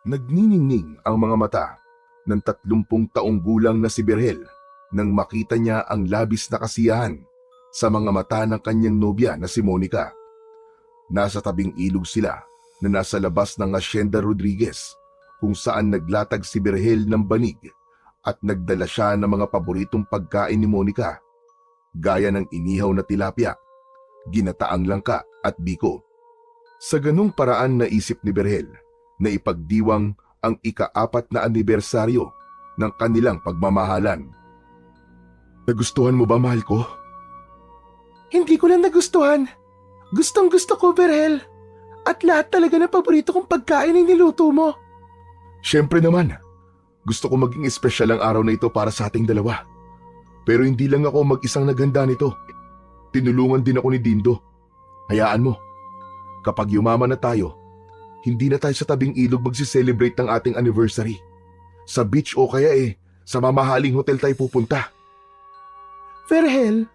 Nagniningning ang mga mata ng 30 taong gulang na si Berhel nang makita niya ang labis na kasiyahan sa mga mata ng kanyang nobya na si Monica. Nasa tabing ilog sila na nasa labas ng Hacienda Rodriguez kung saan naglatag si Berhel ng banig at nagdala siya ng mga paboritong pagkain ni Monica, gaya ng inihaw na tilapia, ginataang langka at biko. Sa ganung paraan naisip ni Berhel na ipagdiwang ang ika-4 na anibersaryo ng kanilang pagmamahalan. Nagustuhan mo ba, mahal ko? Hindi ko lang nagustuhan. Gustong gusto ko, Berhel. At lahat talaga ng paborito kong pagkain ay niluto mo. Siyempre naman, gusto ko maging espesyal ang araw na ito para sa ating dalawa. Pero hindi lang ako mag-isang naghanda nito. Tinulungan din ako ni Dindo. Hayaan mo, kapag yumaman na tayo, hindi na tayo sa tabing ilog magsi-celebrate ng ating anniversary. Sa beach o kaya sa mamahaling hotel tayo pupunta. Berhel,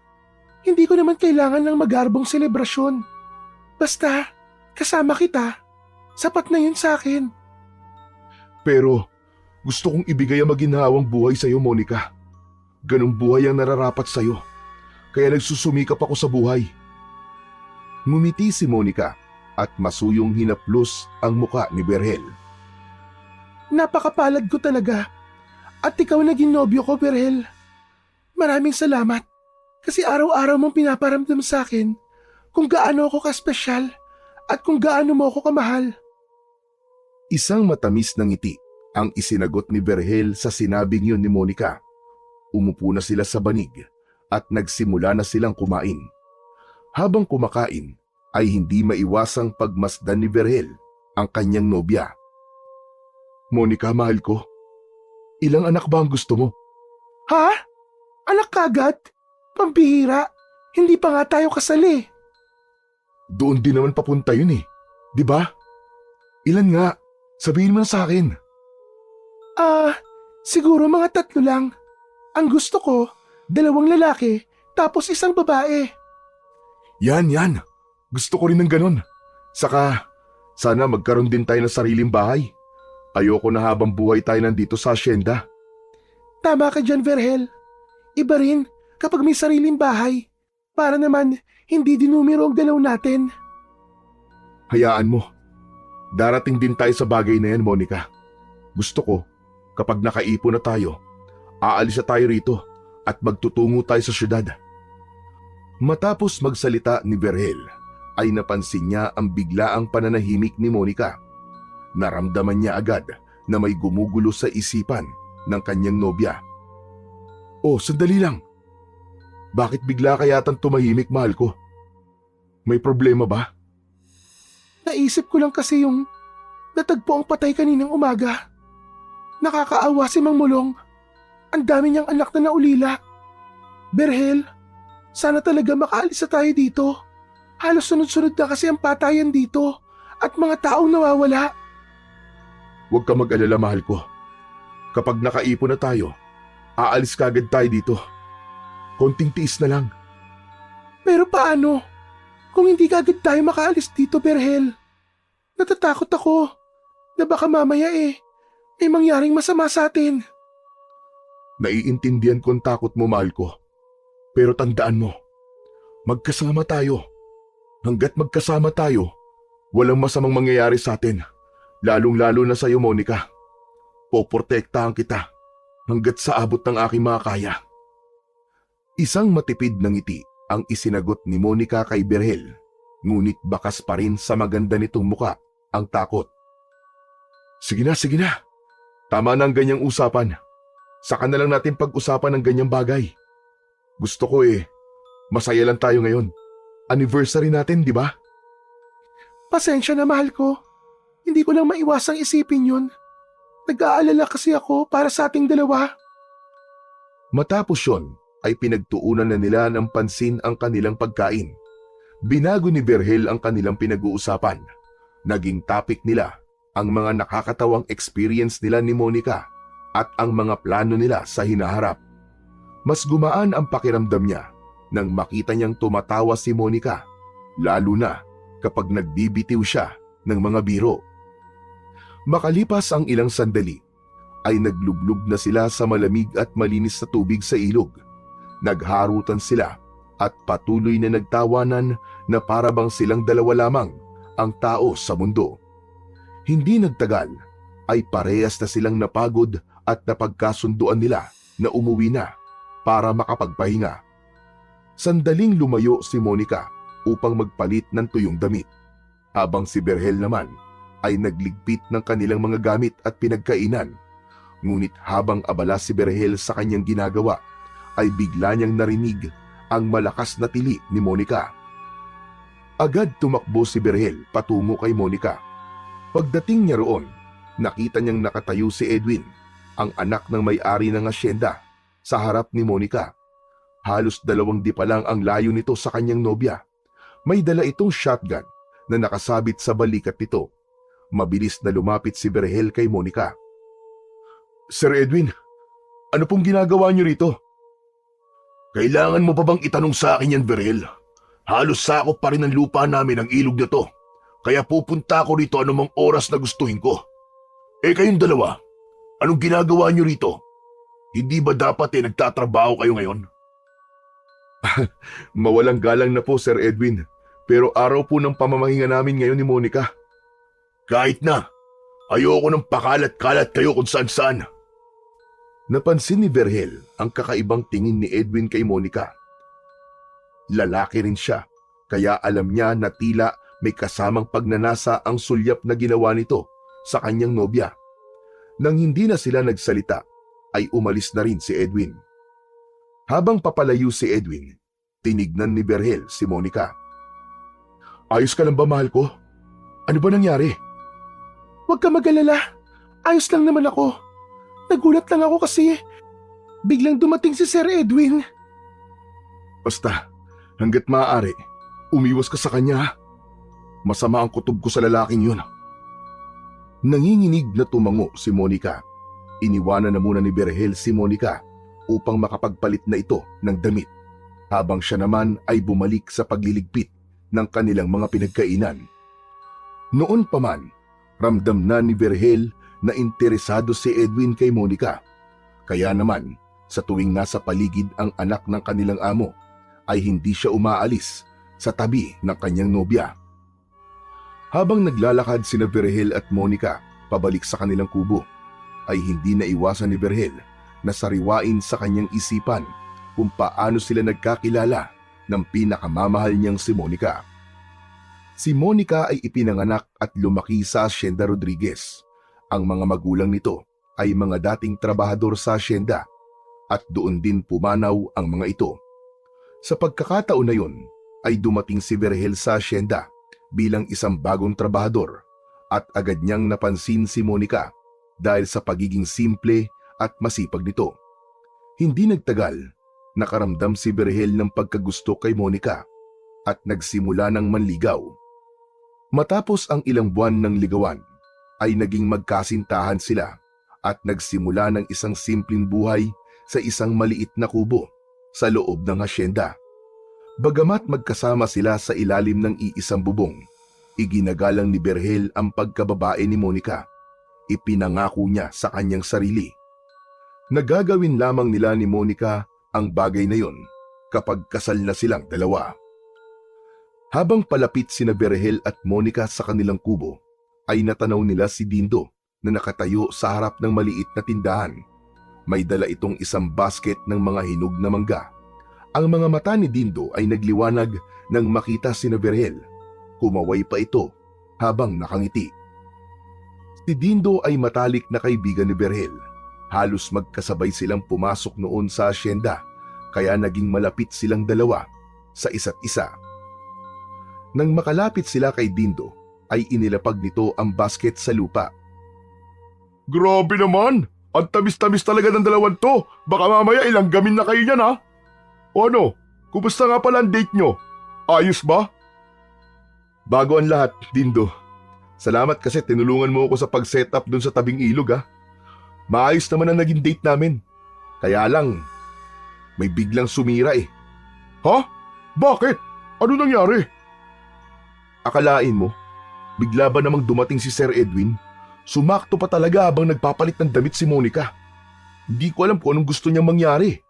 hindi ko naman kailangan ng magarbong selebrasyon. Basta, kasama kita. Sapat na yun sa akin. Pero gusto kong ibigay ang maginhawang buhay sa iyo, Monica. Ganong buhay ang nararapat sa iyo. Kaya nagsusumikap ako sa buhay. Ngumiti si Monica at masuyong hinaplos ang muka ni Berhel. Napakapalad ko talaga. At ikaw naging nobyo ko, Berhel. Maraming salamat. Kasi araw-araw mong pinaparamdam sa akin kung gaano ako kaspesyal at kung gaano mo ako kamahal. Isang matamis na ngiti ang isinagot ni Berhel sa sinabing yun ni Monica. Umupo na sila sa banig at nagsimula na silang kumain. Habang kumakain ay hindi maiwasang pagmasdan ni Berhel ang kanyang nobya. Monica, mahal ko, ilang anak ba ang gusto mo? Ha? Anak kagad? Pambihira, hindi pa nga tayo kasali. Doon din naman papunta yun di ba? Ilan nga? Sabihin mo na sa akin. Siguro mga 3 lang. Ang gusto ko, 2 lalaki, tapos 1 babae. Yan. Gusto ko rin ng ganon. Saka, sana magkaroon din tayo ng sariling bahay. Ayoko na habang buhay tayo nandito sa asyenda. Tama ka dyan, Berhel. Iba rin kapag may sariling bahay. Para naman, hindi dinumero ang galaw natin. Hayaan mo. Darating din tayo sa bagay na yan, Monica. Gusto ko, kapag nakaipon na tayo, aalis na tayo rito at magtutungo tayo sa syudad. Matapos magsalita ni Berhel, ay napansin niya ang biglaang pananahimik ni Monica. Naramdaman niya agad na may gumugulo sa isipan ng kanyang nobya. Oh, sandali lang. Bakit bigla kayatang tumahimik, mahal ko? May problema ba? Naisip ko lang kasi yung natagpo ang patay kaninang umaga. Nakakaawa si Mang Mulong. Ang dami niyang anak na naulila. Berhel, sana talaga makaalis na tayo dito. Halos sunod-sunod na kasi ang patayan dito at mga taong nawawala. Huwag ka mag-alala, mahal ko. Kapag nakaipon na tayo, aalis kagad tayo dito. Konting tiis na lang. Pero paano? Kung hindi kagad tayo makaalis dito, Berhel. Natatakot ako na baka mamaya may mangyaring masama sa atin. Naiintindihan ko ang takot mo, mahal ko. Pero tandaan mo, magkasama tayo. Hanggat magkasama tayo, walang masamang mangyayari sa atin. Lalong-lalo na sa iyo, Monica. Poprotektahan kita hanggat sa abot ng aking mga kaya. Isang matipid na ngiti ang isinagot ni Monica kay Berhel, ngunit bakas pa rin sa maganda nitong muka ang takot. Sige na. Tama na ang ganyang usapan. Saka na lang natin pag-usapan ng ganyang bagay. Gusto ko masaya lang tayo ngayon. Anniversary natin, di ba? Pasensya na, mahal ko. Hindi ko lang maiwasang isipin yun. Nag-aalala kasi ako para sa ating dalawa. Matapos yun, ay pinagtuunan na nila ng pansin ang kanilang pagkain. Binago ni Berhel ang kanilang pinag-uusapan. Naging topic nila ang mga nakakatawang experience nila ni Monica at ang mga plano nila sa hinaharap. Mas gumaan ang pakiramdam niya nang makita niyang tumatawa si Monica, lalo na kapag nagbibitiw siya ng mga biro. Makalipas ang ilang sandali, ay naglublog na sila sa malamig at malinis na tubig sa ilog. Nagharutan sila at patuloy na nagtawanan na para bang silang dalawa lamang ang tao sa mundo. Hindi nagtagal ay parehas na silang napagod at napagkasunduan nila na umuwi na para makapagpahinga. Sandaling lumayo si Monica upang magpalit ng tuyong damit, habang si Berhel naman ay nagligpit ng kanilang mga gamit at pinagkainan. Ngunit habang abala si Berhel sa kanyang ginagawa, ay bigla niyang narinig ang malakas na tili ni Monica. Agad tumakbo si Berhel patungo kay Monica. Pagdating niya roon, nakita niyang nakatayo si Edwin, ang anak ng may-ari ng asyenda, sa harap ni Monica. Halos 2 di pa lang ang layo nito sa kanyang nobya. May dala itong shotgun na nakasabit sa balikat nito. Mabilis na lumapit si Berhel kay Monica. "Sir Edwin, ano pong ginagawa niyo rito?" "Kailangan mo pa bang itanong sa akin yan, Berhel? Halos sakop pa rin ng lupa namin ang ilog na to, kaya pupunta ako rito anumang oras na gustuhin ko. Kayong dalawa, anong ginagawa niyo rito? Hindi ba dapat nagtatrabaho kayo ngayon?" "Mawalang galang na po, Sir Edwin, pero araw po ng pamamahinga namin ngayon ni Monica." "Kahit na, ayoko ng pakalat-kalat kayo kung saan-saan." Napansin ni Berhel ang kakaibang tingin ni Edwin kay Monica. Lalaki rin siya, kaya alam niya na tila may kasamang pagnanasa ang sulyap na ginawa nito sa kanyang nobya. Nang hindi na sila nagsalita, ay umalis na rin si Edwin. Habang papalayo si Edwin, tinignan ni Berhel si Monica. "Ayos ka lang ba, mahal ko? Ano ba nangyari?" Huwag ka mag-alala. Ayos lang naman ako. Nagulat lang ako kasi biglang dumating si Sir Edwin. "Basta, hanggat maaari, umiwas ka sa kanya. Masama ang kutob ko sa lalaking yun." Nanginginig na tumango si Monica. Iniwanan na muna ni Berhel si Monica upang makapagpalit na ito ng damit, habang siya naman ay bumalik sa pagliligpit ng kanilang mga pinagkainan. Noon pa man, ramdam na ni Berhel na interesado si Edwin kay Monica. Kaya naman, sa tuwing nasa paligid ang anak ng kanilang amo, ay hindi siya umaalis sa tabi ng kanyang nobya. Habang naglalakad sina Berhel at Monica pabalik sa kanilang kubo, ay hindi naiwasan ni Berhel na sariwain sa kanyang isipan kung paano sila nagkakilala ng pinakamamahal niyang si Monica. Si Monica ay ipinanganak at lumaki sa Hacienda Rodriguez. Ang mga magulang nito ay mga dating trabahador sa hacienda at doon din pumanaw ang mga ito. Sa pagkakataon na yun ay dumating si Berhel sa hacienda bilang isang bagong trabahador at agad niyang napansin si Monica dahil sa pagiging simple at masipag nito. Hindi nagtagal, nakaramdam si Berhel ng pagkagusto kay Monica at nagsimula ng manligaw. Matapos ang ilang buwan ng ligawan, ay naging magkasintahan sila at nagsimula ng isang simpleng buhay sa isang maliit na kubo sa loob ng hacienda. Bagamat magkasama sila sa ilalim ng iisang bubong, iginagalang ni Berhel ang pagkababae ni Monica. Ipinangako niya sa kanyang sarili. Nagagawin lamang nila ni Monica ang bagay na yon kapag kasal na silang dalawa. Habang palapit sina Berhel at Monica sa kanilang kubo, ay natanaw nila si Dindo na nakatayo sa harap ng maliit na tindahan. May dala itong isang basket ng mga hinog na mangga. Ang mga mata ni Dindo ay nagliwanag nang makita sina Berhel. Kumaway pa ito habang nakangiti. Si Dindo ay matalik na kaibigan ni Berhel. Halos magkasabay silang pumasok noon sa hacienda, kaya naging malapit silang dalawa sa isa't isa. Nang makalapit sila kay Dindo, ay inilapag nito ang basket sa lupa. "Grabe naman! Ang tamis-tamis talaga ng dalawan to! Baka mamaya ilang gamin na kayo niyan, ha? O ano, kumusta nga pala ang date nyo? Ayos ba?" "Bago ang lahat, Dindo. Salamat kasi tinulungan mo ako sa pag-setup dun sa tabing ilog, ha. Maayos naman ang naging date namin. Kaya lang, may biglang sumira eh." "Ha? Bakit? Ano nangyari?" "Akalain mo, bigla ba namang dumating si Sir Edwin? Sumakto pa talaga habang nagpapalit ng damit si Monica. Hindi ko alam kung anong gusto niyang mangyari.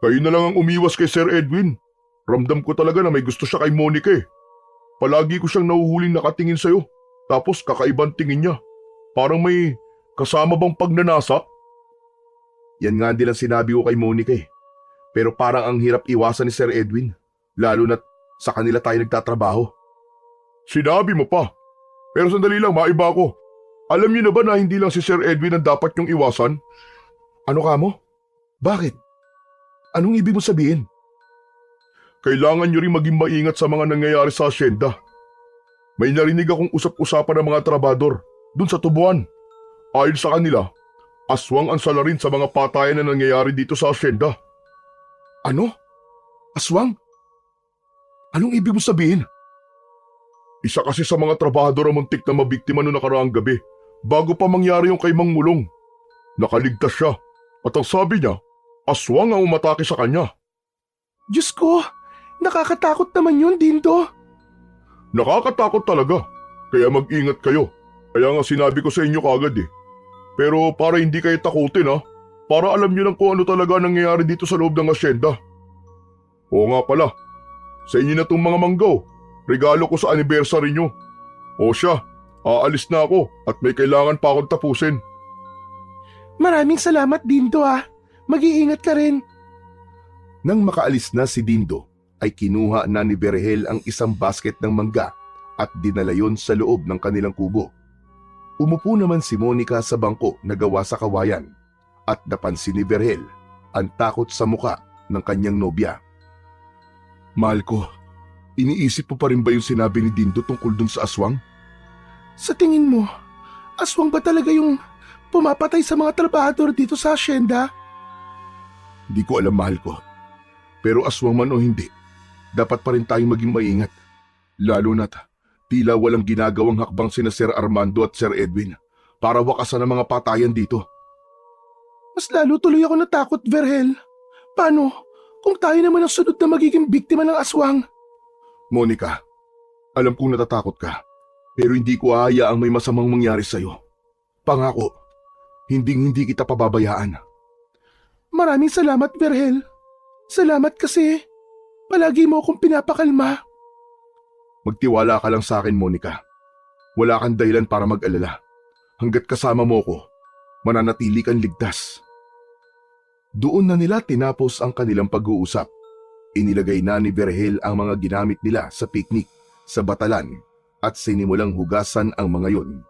Kayo na lang ang umiwas kay Sir Edwin. Ramdam ko talaga na may gusto siya kay Monica eh. Palagi ko siyang nahuhuling nakatingin sa'yo. Tapos kakaibang tingin niya. Parang may kasama bang pagnanasa? Yan nga din ang sinabi ko kay Monica eh. Pero parang ang hirap iwasan ni Sir Edwin. Lalo na't sa kanila tayo nagtatrabaho. Sinabi mo pa. Pero sandali lang, maiba ako. Alam niyo na ba na hindi lang si Sir Edwin ang dapat niyong iwasan? Ano ka mo? Bakit? Anong ibig mo sabihin? Kailangan niyo rin maging maingat sa mga nangyayari sa asyenda. May narinig akong usap-usapan ng mga trabador dun sa tubuan. Ayon sa kanila, aswang ang salarin sa mga patayan na nangyayari dito sa asyenda. Ano? Aswang? Anong ibig mo sabihin? Isa kasi sa mga trabahador ang muntik na mabiktima noong nakaraang gabi bago pa mangyari yung kay Mang Mulong. Nakaligtas siya at ang sabi niya, aswang ang umatake sa kanya. Diyos ko, nakakatakot naman yun, Dindo. Nakakatakot talaga, kaya mag-ingat kayo. Kaya nga sinabi ko sa inyo kagad eh. Pero para hindi kayo takutin para alam niyo lang kung ano talaga nangyayari dito sa loob ng asyenda. Oo nga pala, sa inyo na tong mga manggaw. Regalo ko sa anniversary nyo. O siya, aalis na ako at may kailangan pa akong tapusin. Maraming salamat, Dindo Mag-iingat ka rin. Nang makaalis na si Dindo, ay kinuha na ni Berhel ang isang basket ng mangga at dinala yon sa loob ng kanilang kubo. Umupo naman si Monica sa bangko na gawa sa kawayan at napansin ni Berhel ang takot sa muka ng kanyang nobya. Mahal ko, iniisip mo pa rin ba yung sinabi ni Dindo tungkol dun sa aswang? Sa tingin mo, aswang ba talaga yung pumapatay sa mga trabahador dito sa asyenda? Di ko alam, mahal ko. Pero aswang man o hindi, dapat pa rin tayong maging maingat. Lalo na't tila walang ginagawang hakbang sina Sir Armando at Sir Edwin para wakasan ang mga patayan dito. Mas lalo tuloy ako natakot, Verhel. Paano kung tayo naman ang sunod na magiging biktima ng aswang? Monica, alam kong natatakot ka, pero hindi ko haayaang may masamang mangyari sa'yo. Pangako, hindi kita pababayaan. Maraming salamat, Verhel. Salamat kasi palagi mo akong pinapakalma. Magtiwala ka lang sa akin, Monica. Wala kang dahilan para mag-alala. Hanggat kasama mo ko, mananatili kang ligtas. Doon na nila tinapos ang kanilang pag-uusap. Inilagay na ni Verhel ang mga ginamit nila sa picnic sa batalan at sinimulang hugasan ang mga yun.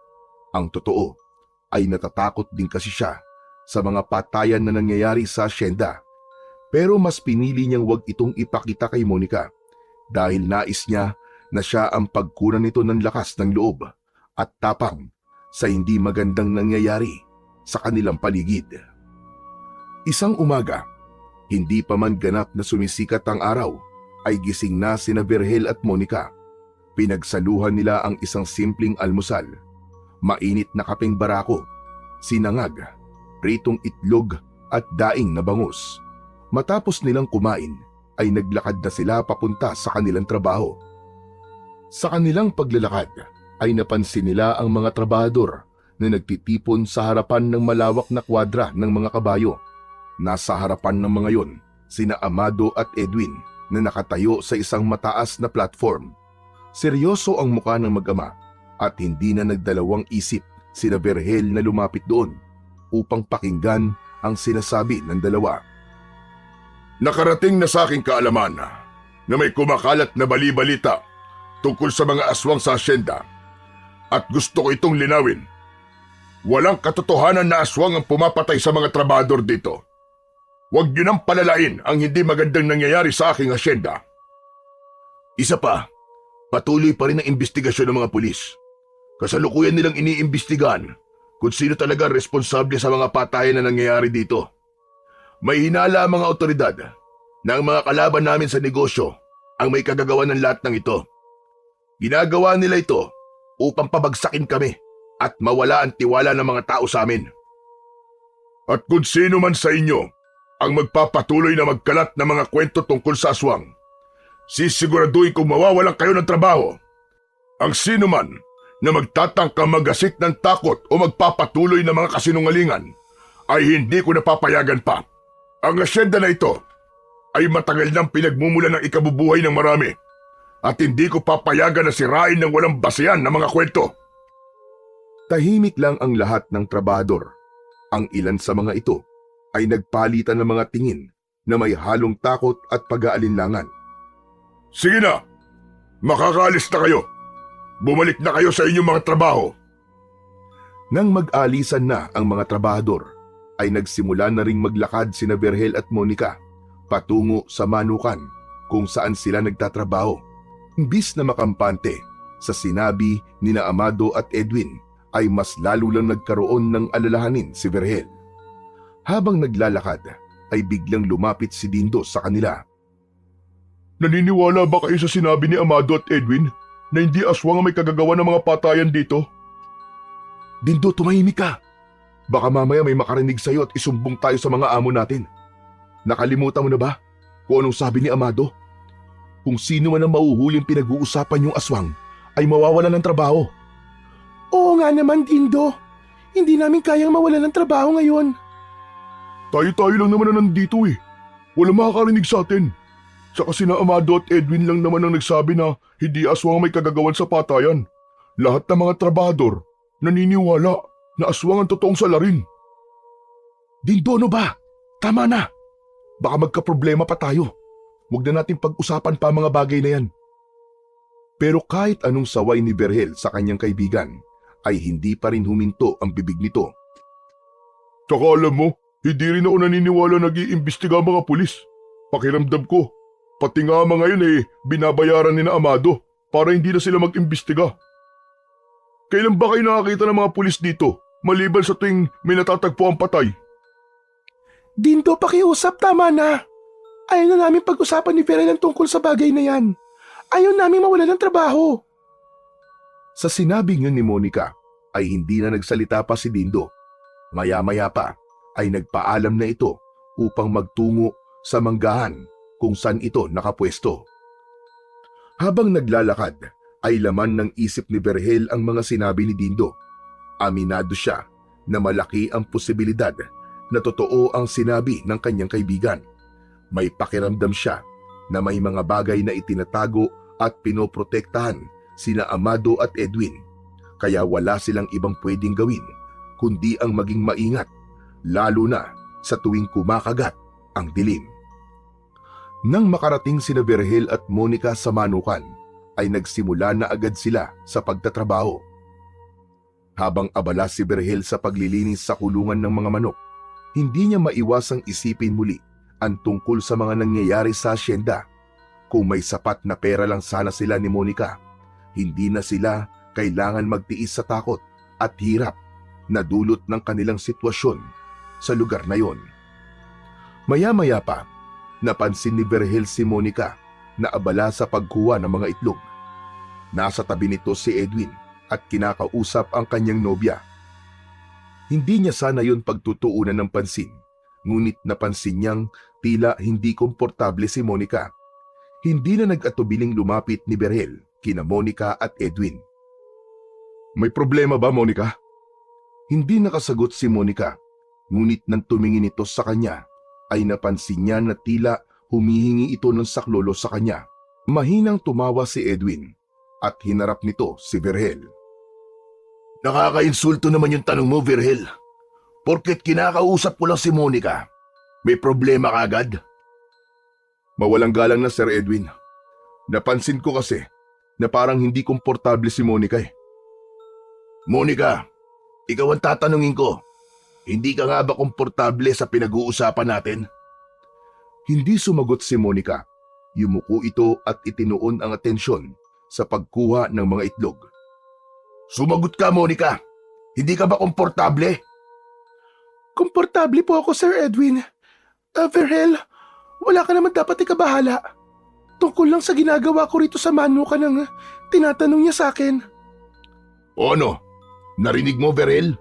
Ang totoo ay natatakot din kasi siya sa mga patayan na nangyayari sa asyenda. Pero mas pinili niyang wag itong ipakita kay Monica dahil nais niya na siya ang pagkunan nito ng lakas ng loob at tapang sa hindi magandang nangyayari sa kanilang paligid. Isang umaga, hindi pa man ganap na sumisikat ang araw, ay gising na sina Verhel at Monica. Pinagsaluhan nila ang isang simpleng almusal, mainit na kapeng barako, sinangag, pritong itlog at daing na bangus. Matapos nilang kumain, ay naglakad na sila papunta sa kanilang trabaho. Sa kanilang paglalakad, ay napansin nila ang mga trabahador na nagtitipon sa harapan ng malawak na kwadra ng mga kabayo. Nasa harapan ng mga yon, sina Amado at Edwin na nakatayo sa isang mataas na platform. Seryoso ang mukha ng mag-ama at hindi na nagdalawang isip sina Verhel na lumapit doon upang pakinggan ang sinasabi ng dalawa. Nakarating na sa aking kaalaman na may kumakalat na bali-balita tungkol sa mga aswang sa asyenda at gusto ko itong linawin. Walang katotohanan na aswang ang pumapatay sa mga trabahador dito. Huwag niyo nang palalain ang hindi magandang nangyayari sa aking asyenda. Isa pa, patuloy pa rin ang investigasyon ng mga pulis. Kasalukuyan nilang iniimbestigahan kung sino talaga responsable sa mga patayan na nangyayari dito. May hinala ang mga otoridad na ang mga kalaban namin sa negosyo ang may kagagawa ng lahat ng ito. Ginagawa nila ito upang pabagsakin kami at mawala ang tiwala ng mga tao sa amin. At kung sino man sa inyo ang magpapatuloy na magkalat ng mga kwento tungkol sa aswang, sisiguraduhin kong mawawalan kayo ng trabaho. Ang sino man na magtatangka magasik ng takot o magpapatuloy ng mga kasinungalingan ay hindi ko napapayagan pa. Ang asyenda na ito ay matagal nang pinagmumula ng ikabubuhay ng marami at hindi ko papayagan na sirain ng walang basehan ng mga kwento. Tahimik lang ang lahat ng trabador. Ang ilan sa mga ito ay nagpalitan ng mga tingin na may halong takot at pag-aalinlangan. Sige na! Makakaalis na kayo! Bumalik na kayo sa inyong mga trabaho! Nang mag-alisan na ang mga trabador, ay nagsimula na ring maglakad sina Berhel at Monica patungo sa manukan kung saan sila nagtatrabaho. Imbis na makampante sa sinabi ni na Amado at Edwin, ay mas lalo lang nagkaroon ng alalahanin si Berhel. Habang naglalakad, ay biglang lumapit si Dindo sa kanila. Naniniwala ba kayo sa sinabi ni Amado at Edwin na hindi aswang ang may kagagawa ng mga patayan dito? Dindo, tumahimik ka. Baka mamaya may makarinig sa'yo at isumbong tayo sa mga amo natin. Nakalimutan mo na ba kung anong sabi ni Amado? Kung sino man ang mauhuling pinag-uusapan yung aswang, ay mawawalan ng trabaho. Oo nga naman, Dindo. Hindi namin kayang mawalan ng trabaho ngayon. Tayo-tayo lang naman na nandito eh. Walang makakarinig sa atin. Saka sina Amado at Edwin lang naman ang nagsabi na hindi aswang ang may kagagawan sa patayan. Lahat ng mga trabador naniniwala na aswang ang totoong salarin. Dindo, ano ba? Tama na. Baka magkaproblema pa tayo. Huwag na natin pag-usapan pa mga bagay na yan. Pero kahit anong saway ni Berhel sa kanyang kaibigan, ay hindi pa rin huminto ang bibig nito. Tsaka alam mo, hindi rin ako naniniwala nag-iimbestiga ang mga pulis. Pakiramdam ko, pati nga mga yun binabayaran ni na Amado para hindi na sila mag-imbestiga. Kailan ba kayo nakakita ng mga pulis dito, maliban sa tuwing may natatagpo ang patay? Dindo, pakiusap, tama na. Ayaw na namin pag-usapan ni Berhel ang tungkol sa bagay na yan. Ayaw namin mawalan ng trabaho. Sa sinabing yun ni Monica, ay hindi na nagsalita pa si Dindo. Maya-maya pa ay nagpaalam na ito upang magtungo sa manggahan kung saan ito nakapwesto. Habang naglalakad, ay laman ng isip ni Berhel ang mga sinabi ni Dindo. Aminado siya na malaki ang posibilidad na totoo ang sinabi ng kanyang kaibigan. May pakiramdam siya na may mga bagay na itinatago at pinoprotektahan sina Amado at Edwin, kaya wala silang ibang pwedeng gawin kundi ang maging maingat, lalo na sa tuwing kumakagat ang dilim. Nang makarating sina Berhel at Monica sa manukan, ay nagsimula na agad sila sa pagtatrabaho. Habang abala si Berhel sa paglilinis sa kulungan ng mga manok, hindi niya maiwasang isipin muli ang tungkol sa mga nangyayari sa asyenda. Kung may sapat na pera lang sana sila ni Monica, hindi na sila kailangan magtiis sa takot at hirap na dulot ng kanilang sitwasyon sa lugar na yon. Maya-maya pa, napansin ni Berhel si Monica na abala sa pagkuha ng mga itlog. Nasa tabi nito si Edwin at kinakausap ang kanyang nobya. Hindi niya sana yon pagtutuunan ng pansin, ngunit napansin niyang tila hindi komportable si Monica. Hindi na nag-atubiling lumapit ni Berhel kina Monica at Edwin. May problema ba, Monica? Hindi nakasagot si Monica, ngunit nang tumingin ito sa kanya, ay napansin niya na tila humihingi ito ng saklolo sa kanya. Mahinang tumawa si Edwin at hinarap nito si Berhel. Nakakainsulto naman yung tanong mo, Berhel. Porket kinakausap ko lang si Monica, may problema ka agad? Mawalang galang na, Sir Edwin. Napansin ko kasi na parang hindi komportable si Monica eh. Monica, ikaw ang tatanungin ko. Hindi ka nga ba komportable sa pinag-uusapan natin? Hindi sumagot si Monica. Yumuko ito at itinuon ang atensyon sa pagkuha ng mga itlog. Sumagot ka, Monica. Hindi ka ba komportable? Komportable po ako, Sir Edwin. Berhel, wala ka naman dapat ikabahala. Tungkol lang sa ginagawa ko rito sa manukan ng tinatanong niya sa akin. O ano? Narinig mo, Berhel?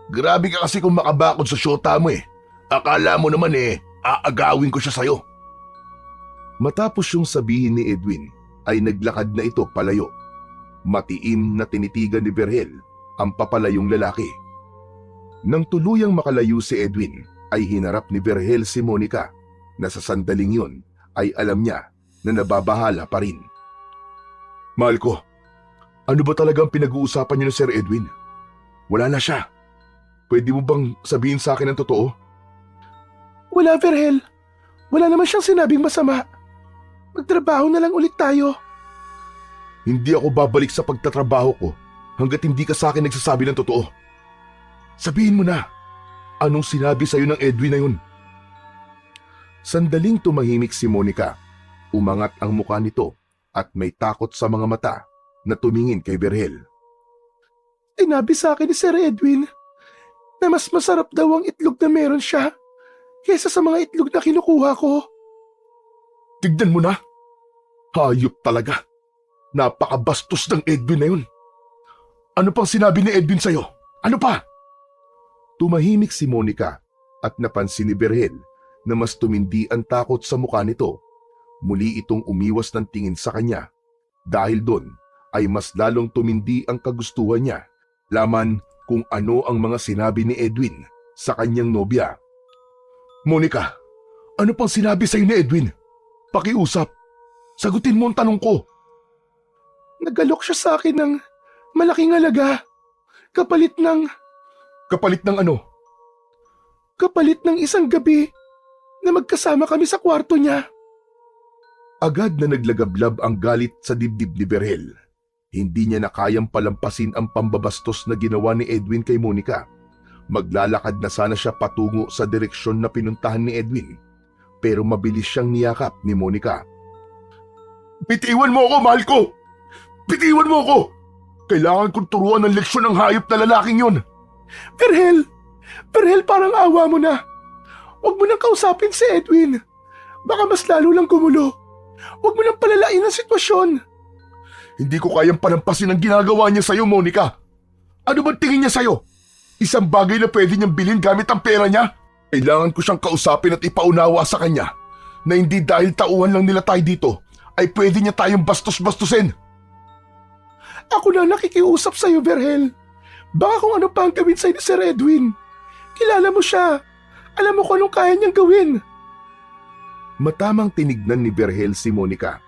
Grabe ka kasi kung makabakod sa syota mo eh. Akala mo naman aagawin ko siya sa'yo. Matapos yung sabihin ni Edwin, ay naglakad na ito palayo. Matiim na tinitigan ni Berhel ang papalayong lalaki. Nang tuluyang makalayo si Edwin, ay hinarap ni Berhel si Monica na sa sandaling yun ay alam niya na nababahala pa rin. Mahal ko, ano ba talagang pinag-uusapan niyo ni Sir Edwin? Wala na siya. Pwede mo bang sabihin sa akin ang totoo? Wala, Berhel. Wala naman siyang sinabing masama. Magtrabaho na lang ulit tayo. Hindi ako babalik sa pagtatrabaho ko hanggat hindi ka sa akin nagsasabi ng totoo. Sabihin mo na, anong sinabi sa'yo ng Edwin na yun? Sandaling tumahimik si Monica. Umangat ang mukha nito at may takot sa mga mata na tumingin kay Berhel. Sinabi sa akin ni Sir Edwin na mas masarap daw ang itlog na meron siya kaysa sa mga itlog na kinukuha ko. Tignan mo na. Hayop talaga. Napakabastos ng Edwin na yun. Ano pang sinabi ni Edwin sa'yo? Ano pa? Tumahimik si Monica at napansin ni Berhel na mas tumindi ang takot sa mukha nito. Muli itong umiwas ng tingin sa kanya. Dahil doon ay mas lalong tumindi ang kagustuhan niya. Laman kung ano ang mga sinabi ni Edwin sa kanyang nobya. Monica, ano pang sinabi sa'yo ni Edwin? Pakiusap. Sagutin mo ang tanong ko. Nagalok siya sa akin ng malaking halaga. Kapalit ng ano? Kapalit ng isang gabi na magkasama kami sa kwarto niya. Agad na naglagablab ang galit sa dibdib ni Berhel. Hindi niya na kayang palampasin ang pambabastos na ginawa ni Edwin kay Monica. Maglalakad na sana siya patungo sa direksyon na pinuntahan ni Edwin. Pero mabilis siyang niyakap ni Monica. Bitiwan mo ako, mahal ko! Bitiwan mo ako! Kailangan kong turuan ng leksyon ng hayop na lalaking yun! Berhel! Berhel, parang awa mo na. Huwag mo nang kausapin si Edwin. Baka mas lalo lang gumulo. Huwag mo nang palalain ang sitwasyon. Hindi ko kayang palampasin ang ginagawa niya sa'yo, Monica. Ano ba tingin niya sa'yo? Isang bagay na pwede niyang bilhin gamit ang pera niya? Kailangan ko siyang kausapin at ipaunawa sa kanya na hindi dahil tauhan lang nila tayo dito ay pwede niya tayong bastos-bastusin. Ako na nakikiusap sa'yo, Berhel. Baka kung ano pa ang gawin sa'yo ni Sir Edwin. Kilala mo siya. Alam mo kung anong kaya niyang gawin. Matamang tinignan ni Berhel si Monica.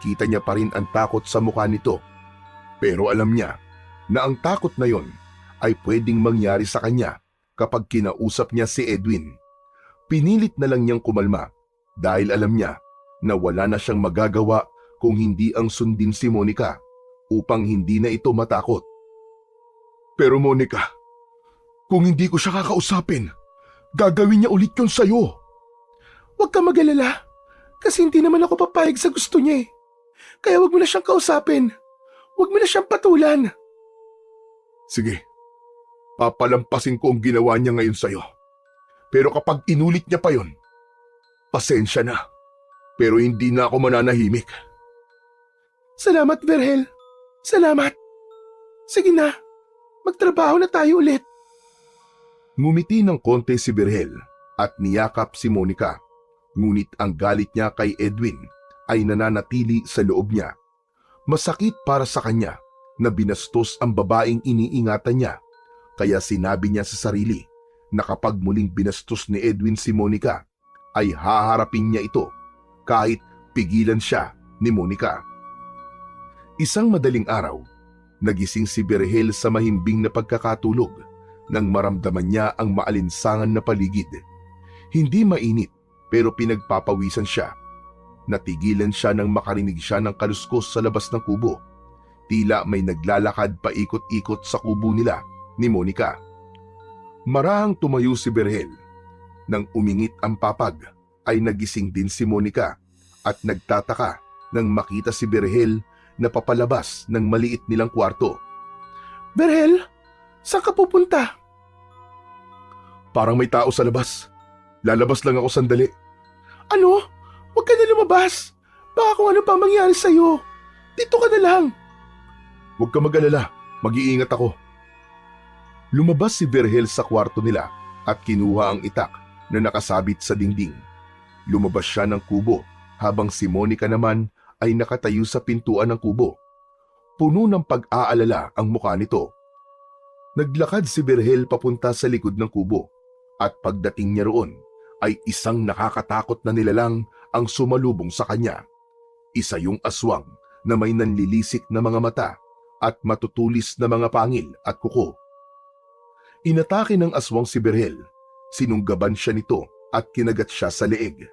Kita niya pa rin ang takot sa mukha nito. Pero alam niya na ang takot na yon ay pwedeng mangyari sa kanya kapag kinausap niya si Edwin. Pinilit na lang niyang kumalma dahil alam niya na wala na siyang magagawa kung hindi ang sundin si Monica upang hindi na ito matakot. Pero Monica, kung hindi ko siya kakausapin, gagawin niya ulit yun sa'yo. Huwag ka mag-alala kasi hindi naman ako papayag sa gusto niya eh. Kaya huwag mo na siyang kausapin. Huwag mo na siyang patulan. Sige, papalampasin ko ang ginawa niya ngayon sa'yo. Pero kapag inulit niya pa yon, pasensya na. Pero hindi na ako mananahimik. Salamat, Berhel. Salamat. Sige na, magtrabaho na tayo ulit. Ngumiti ng konti si Berhel at niyakap si Monica. Ngunit ang galit niya kay Edwin ay nananatili sa loob niya. Masakit para sa kanya na binastos ang babaeng iniingatan niya. Kaya sinabi niya sa sarili na kapag muling binastos ni Edwin si Monica, ay haharapin niya ito kahit pigilan siya ni Monica. Isang madaling araw, nagising si Berhel sa mahimbing na pagkakatulog nang maramdaman niya ang maalinsangan na paligid. Hindi mainit pero pinagpapawisan siya. Natigilan siya nang makarinig siya ng kaluskos sa labas ng kubo. Tila may naglalakad paikot-ikot sa kubo nila ni Monica. Marahang tumayo si Berhel. Nang umingit ang papag, ay nagising din si Monica at nagtataka nang makita si Berhel na papalabas ng maliit nilang kwarto. Berhel, saan ka pupunta? Parang may tao sa labas. Lalabas lang ako sandali. Ano? Huwag ka na lumabas. Baka kung ano pa mangyari sa'yo. Dito ka na lang. Huwag ka mag-alala. Mag-iingat ako. Lumabas si Berhel sa kwarto nila at kinuha ang itak na nakasabit sa dingding. Lumabas siya ng kubo habang si Monica naman ay nakatayo sa pintuan ng kubo. Puno ng pag-aalala ang mukha nito. Naglakad si Virgil papunta sa likod ng kubo at pagdating niya roon ay isang nakakatakot na nilalang ang sumalubong sa kanya. Isa yung aswang na may nanlilisik na mga mata at matutulis na mga pangil at kuko. Inatake ng aswang si Virgil. Sinunggaban siya nito at kinagat siya sa leeg.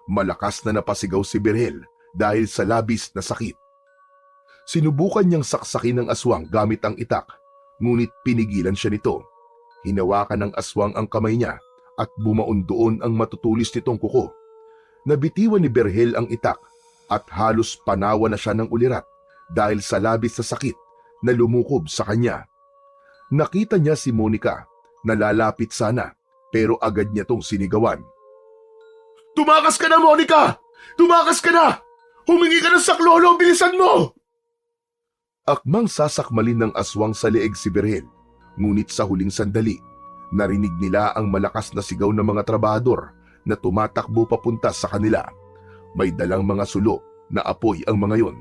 Malakas na napasigaw si Virgil dahil sa labis na sakit. Sinubukan niyang saksakin ng aswang gamit ang itak, ngunit pinigilan siya nito. Hinawakan ng aswang ang kamay niya at bumaon doon ang matutulis nitong kuko. Nabitiwan ni Virgil ang itak at halos panawa na siya ng ulirat dahil sa labis na sakit na lumukob sa kanya. Nakita niya si Monica na lalapit sana pero agad niya tong sinigawan. "Tumakas ka na, Monica! Tumakas ka na! Humingi ka ng saklolo! Bilisan mo!" Akmang sasakmalin ng aswang sa leeg si Virgil, ngunit sa huling sandali, narinig nila ang malakas na sigaw ng mga trabahador na tumatakbo papunta sa kanila. May dalang mga sulo na apoy ang mga yon.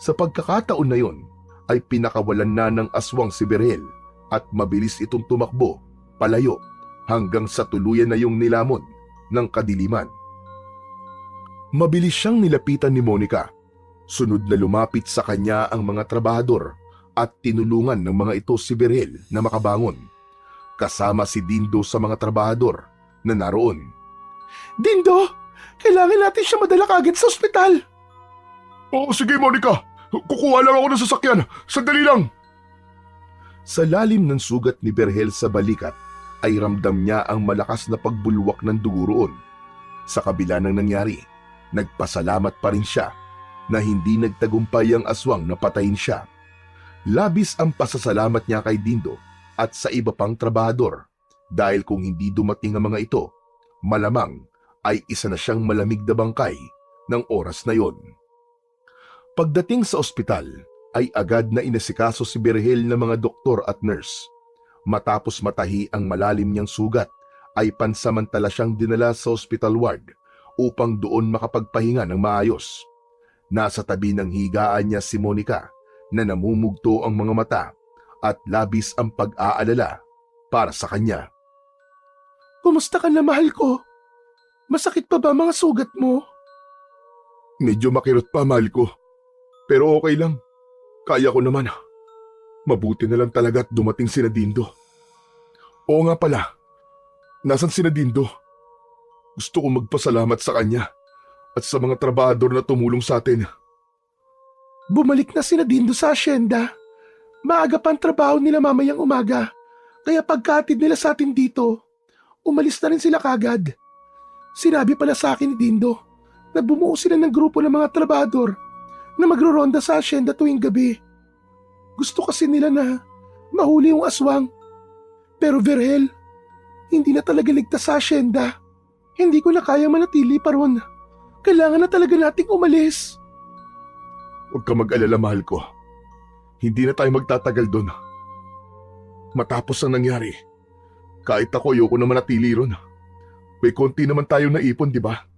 Sa pagkakataon na yon, ay pinakawalan na ng aswang si Virgil at mabilis itong tumakbo, palayo, hanggang sa tuluyan na yung nilamon ng kadiliman. Mabilis siyang nilapitan ni Monica. Sunod na lumapit sa kanya ang mga trabahador at tinulungan ng mga ito si Virgil na makabangon. Kasama si Dindo sa mga trabahador na naroon. Dindo, kailangan natin siya madala kagad sa ospital. "Oo, sige Monica. Kukuha lang ako ng sasakyan. Sandali lang." Sa lalim ng sugat ni Virgil sa balikat ay ramdam niya ang malakas na pagbulwak ng dugo roon. Sa kabila ng nangyari, nagpasalamat pa rin siya na hindi nagtagumpay ang aswang na patayin siya. Labis ang pasasalamat niya kay Dindo at sa iba pang trabahador dahil kung hindi dumating ang mga ito, malamang ay isa na siyang malamig na bangkay ng oras na yon. Pagdating sa ospital, ay agad na inasikaso si Virgil ng mga doktor at nurse. Matapos matahi ang malalim niyang sugat, ay pansamantala siyang dinala sa hospital ward upang doon makapagpahinga ng maayos. Nasa tabi ng higaan niya si Monica na namumugto ang mga mata at labis ang pag-aalala para sa kanya. Kumusta ka na, mahal ko? Masakit pa ba mga sugat mo? Medyo makirot pa, mahal ko. Pero okay lang. Kaya ko naman. Mabuti na lang talaga at dumating si Dindo. Oo nga pala. Nasaan si Dindo? Gusto kong magpasalamat sa kanya at sa mga trabahador na tumulong sa atin. Bumalik na si Dindo sa asyenda. Maaga pa ang trabaho nila mamayang umaga. Kaya pagkatid nila sa atin dito, umalis na rin sila kagad. Sinabi pala sa akin ni Dindo na bumuo sila ng grupo ng mga trabahador na magro-ronda sa asyenda tuwing gabi. Gusto kasi nila na mahuli yung aswang. Pero Virgil, hindi na talaga ligtas sa asyenda. Hindi ko na kaya manatili pa ron. Kailangan na talaga nating umalis. Huwag ka mag-alala, mahal ko. Hindi na tayo magtatagal doon. Matapos ang nangyari, kahit ako ayoko na manatili ron. May konti naman tayo naipon, di ba?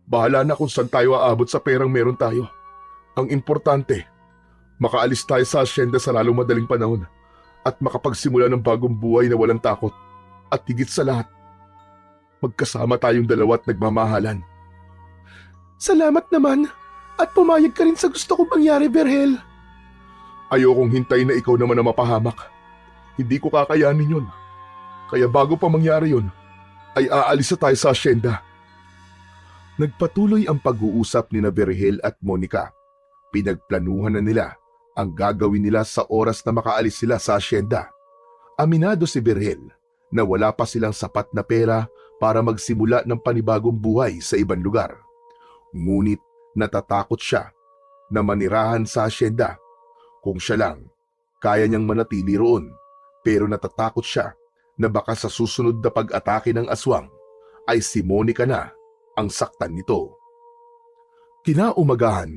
Bahala na kung saan tayo aabot sa perang meron tayo. Ang importante, makaalis tayo sa asyenda sa lalong madaling panahon at makapagsimula ng bagong buhay na walang takot. At higit sa lahat, magkasama tayong dalawa at nagmamahalan. Salamat naman at pumayag ka rin sa gusto kong mangyari, Virgil. Ayokong hintayin na ikaw naman na mapahamak. Hindi ko kakayanin yun. Kaya bago pa mangyari yun, ay aalis na tayo sa asyenda. Nagpatuloy ang pag-uusap ni Virgil at Monica. Pinagplanuhan na nila ang gagawin nila sa oras na makaalis sila sa asyenda. Aminado si Virgil na wala pa silang sapat na pera para magsimula ng panibagong buhay sa ibang lugar. Ngunit natatakot siya na manirahan sa asyenda. Kung siya lang, kaya niyang manatili roon, pero natatakot siya na baka sa susunod na pag-atake ng aswang ay si Monica na ang saktan nito. Kinaumagahan,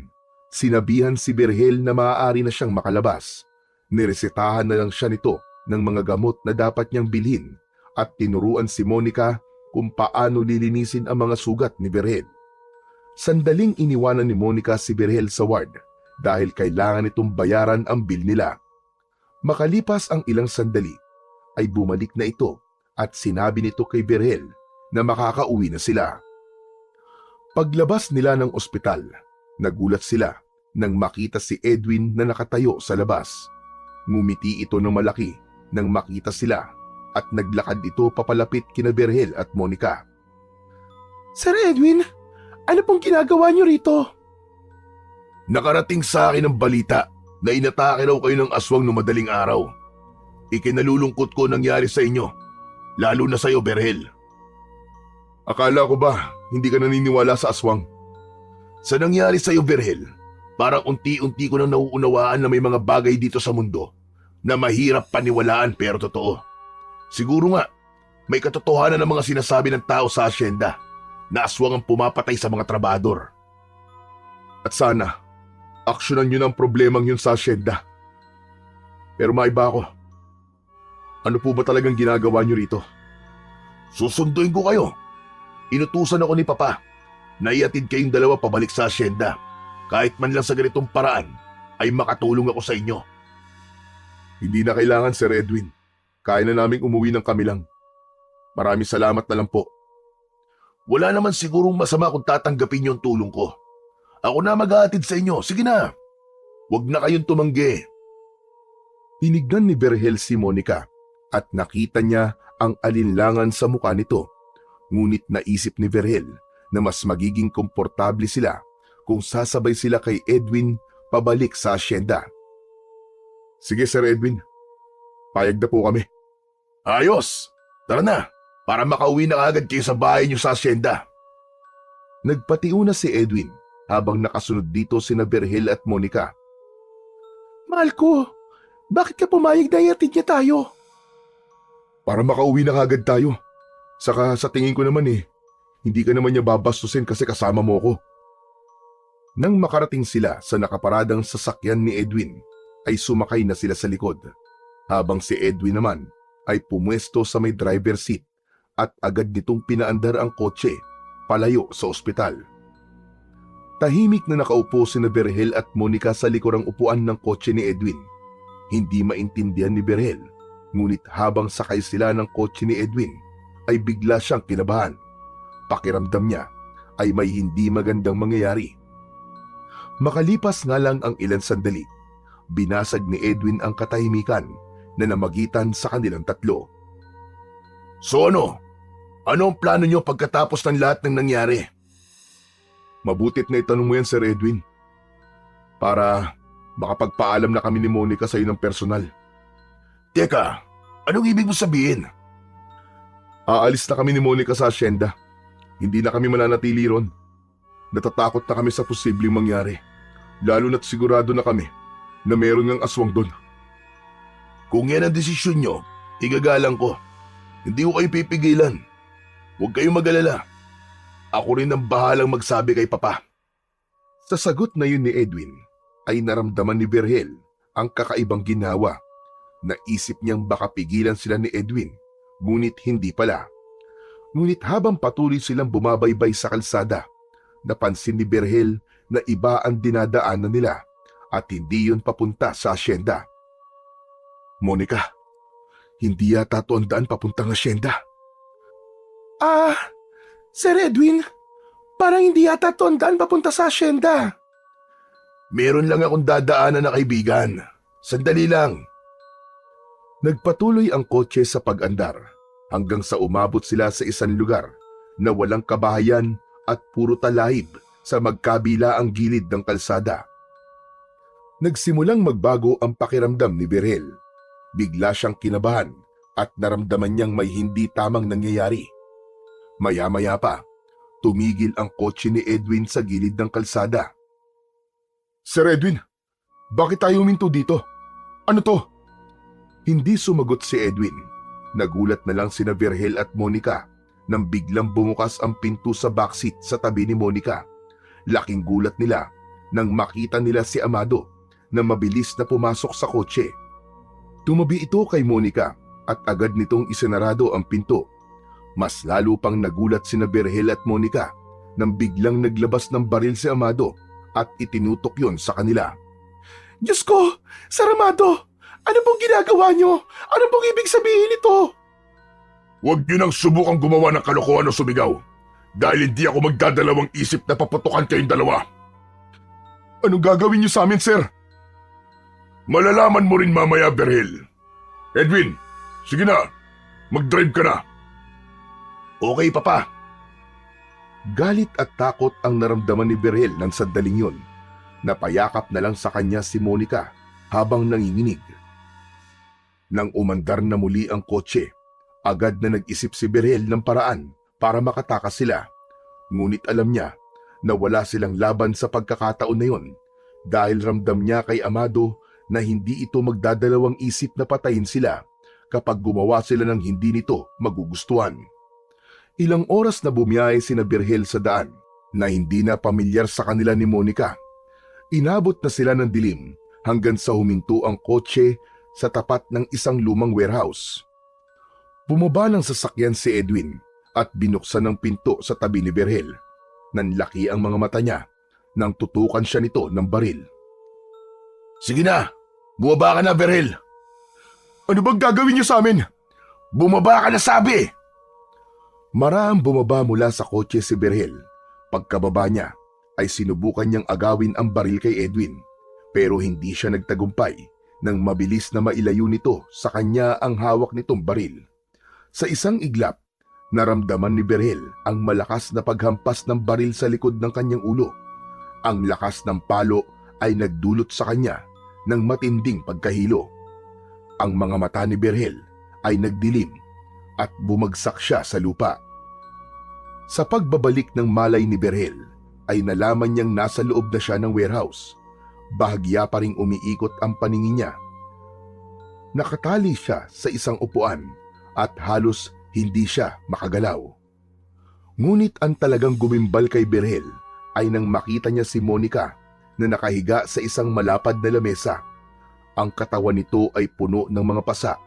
sinabihan si Virgil na maaari na siyang makalabas. Niresetahan na lang siya nito ng mga gamot na dapat niyang bilhin at tinuruan si Monica kung paano lilinisin ang mga sugat ni Virgil. Sandaling iniwanan ni Monica si Virgil sa ward dahil kailangan itong bayaran ang bill nila. Makalipas ang ilang sandali ay bumalik na ito at sinabi nito kay Berhel na makakauwi na sila. Paglabas nila ng ospital, nagulat sila nang makita si Edwin na nakatayo sa labas. Ngumiti ito ng malaki nang makita sila at naglakad ito papalapit kina Berhel at Monica. Sir Edwin, ano pong ginagawa niyo rito? Nakarating sa akin ang balita na inatake raw kayo ng aswang no madaling araw. Ikinalulungkot ko nangyari sa inyo, lalo na sa iyo, Berhel. Akala ko ba hindi ka naniniwala sa aswang? Sa nangyari sa iyo, Berhel, parang unti-unti ko nang nauunawaan na may mga bagay dito sa mundo na mahirap paniwalaan pero totoo. Siguro nga, may katotohanan ng mga sinasabi ng tao sa asyenda na aswang ang pumapatay sa mga trabador. At sana, aksyonan nyo ng problemang yun sa asyenda. Pero maiba ako. Ano po ba talagang ginagawa nyo rito? Susunduin ko kayo. Inutusan ako ni Papa na iatid kayong dalawa pabalik sa asyenda. Kahit man lang sa ganitong paraan ay makatulong ako sa inyo. Hindi na kailangan, Sir Edwin. Kaya na naming umuwi ng kami lang. Maraming salamat na lang po. Wala naman sigurong masama kung tatanggapin yung tulong ko. Ako na mag-aatid sa inyo. Sige na. Huwag na kayong tumanggi. Tinignan ni Berhel si Monica at nakita niya ang alinlangan sa mukha nito. Ngunit naisip ni Berhel na mas magiging komportable sila kung sasabay sila kay Edwin pabalik sa asyenda. Sige, Sir Edwin. Payag na po kami. Ayos! Tara na, para makauwi na agad kayo sa bahay niyo sa asyenda. Nagpatiuna si Edwin habang nakasunod dito sina Berhel at Monica. Mahal ko, bakit ka pumayag na iatid niya tayo? Para makauwi na agad tayo. Saka sa tingin ko naman hindi ka naman niya babastusin kasi kasama mo ko. Nang makarating sila sa nakaparadang sasakyan ni Edwin, ay sumakay na sila sa likod. Habang si Edwin naman ay pumwesto sa may driver seat at agad nitong pinaandar ang kotse palayo sa ospital. Tahimik na nakaupo sina Berhel at Monica sa likurang upuan ng kotse ni Edwin. Hindi maintindihan ni Berhel, ngunit habang sakay sila ng kotse ni Edwin ay bigla siyang kinabahan. Pakiramdam niya ay may hindi magandang mangyayari. Makalipas nga lang ang ilang sandali, binasag ni Edwin ang katahimikan na namagitan sa kanilang tatlo. So ano? Ano ang plano niyo pagkatapos ng lahat ng nangyari? Mabutit na itanong mo yan, Sir Edwin. Para makapagpaalam na kami ni Monica sa iyo ng personal. Teka, anong ibig mo sabihin? Aalis na kami ni Monica sa asyenda. Hindi na kami mananatili ron. Natatakot na kami sa posibleng mangyari. Lalo na't sigurado na kami na meron ng aswang doon. Kung yan ang desisyon nyo, igagalang ko. Hindi ko kayo pipigilan. Huwag kayong mag-alala. Ako rin ang bahalang magsabi kay Papa. Sa sagot na yun ni Edwin, ay naramdaman ni Berhel ang kakaibang ginawa. Naisip niyang baka pigilan sila ni Edwin, ngunit hindi pala. Ngunit habang patuloy silang bumabaybay sa kalsada, napansin ni Berhel na iba ang dinadaanan nila at hindi yun papunta sa asyenda. Monica, hindi yata ito ang daan papuntang asyenda. Sir Edwin, parang hindi yata ito ang daan papunta sa asyenda. Meron lang akong dadaanan na kaibigan. Sandali lang. Nagpatuloy ang kotse sa pag-andar hanggang sa umabot sila sa isang lugar na walang kabahayan at puro talahib sa magkabila ang gilid ng kalsada. Nagsimulang magbago ang pakiramdam ni Berhel. Bigla siyang kinabahan at naramdaman niyang may hindi tamang nangyayari. Maya-maya pa, tumigil ang kotse ni Edwin sa gilid ng kalsada. Sir Edwin, bakit tayo huminto dito? Ano to? Hindi sumagot si Edwin. Nagulat na lang sina Berhel at Monica nang biglang bumukas ang pinto sa backseat sa tabi ni Monica. Laking gulat nila nang makita nila si Amado na mabilis na pumasok sa kotse. Tumabi ito kay Monica at agad nitong isinarado ang pinto. Mas lalo pang nagulat sina Berhel at Monica nang biglang naglabas ng baril si Amado at itinutok yon sa kanila. Diyos ko, Sir Amado, ano pong ginagawa niyo? Ano pong ibig sabihin nito? Huwag niyo nang subukang gumawa ng kalokohan o sumigaw dahil hindi ako magdadalawang isip na paputukan kayong dalawa. Anong gagawin niyo sa amin, sir? Malalaman mo rin mamaya, Berhel. Edwin, sige na, mag-drive ka na. Okay, Papa. Galit at takot ang naramdaman ni Berhel ng sandaling yun. Napayakap na lang sa kanya si Monica habang nanginginig. Nang umandar na muli ang kotse, agad na nag-isip si Berhel ng paraan para makatakas sila. Ngunit alam niya na wala silang laban sa pagkakataon na yon dahil ramdam niya kay Amado na hindi ito magdadalawang isip na patayin sila kapag gumawa sila ng hindi nito magugustuhan. Ilang oras na bumiyahe sina Berhel sa daan na hindi na pamilyar sa kanila ni Monica. Inabot na sila ng dilim hanggang sa huminto ang kotse sa tapat ng isang lumang warehouse. Bumaba ng sasakyan si Edwin at binuksan ng pinto sa tabi ni Berhel. Nanlaki ang mga mata niya nang tutukan siya nito ng baril. Sige na, bumaba ka na, Berhel. Ano bang gagawin niyo sa amin? Bumaba ka na, sabi! Maraang bumaba mula sa kotse si Berhel. Pagkababa niya ay sinubukan niyang agawin ang baril kay Edwin pero hindi siya nagtagumpay nang mabilis na mailayo nito sa kanya ang hawak nitong baril. Sa isang iglap, naramdaman ni Berhel ang malakas na paghampas ng baril sa likod ng kanyang ulo. Ang lakas ng palo ay nagdulot sa kanya ng matinding pagkahilo. Ang mga mata ni Berhel ay nagdilim at bumagsak siya sa lupa. Sa pagbabalik ng malay ni Berhel, ay nalaman niyang nasa loob na siya ng warehouse. Bahagya pa ring umiikot ang paningin niya. Nakatali siya sa isang upuan at halos hindi siya makagalaw. Ngunit ang talagang gumimbal kay Berhel ay nang makita niya si Monica na nakahiga sa isang malapad na lamesa. Ang katawan nito ay puno ng mga pasa.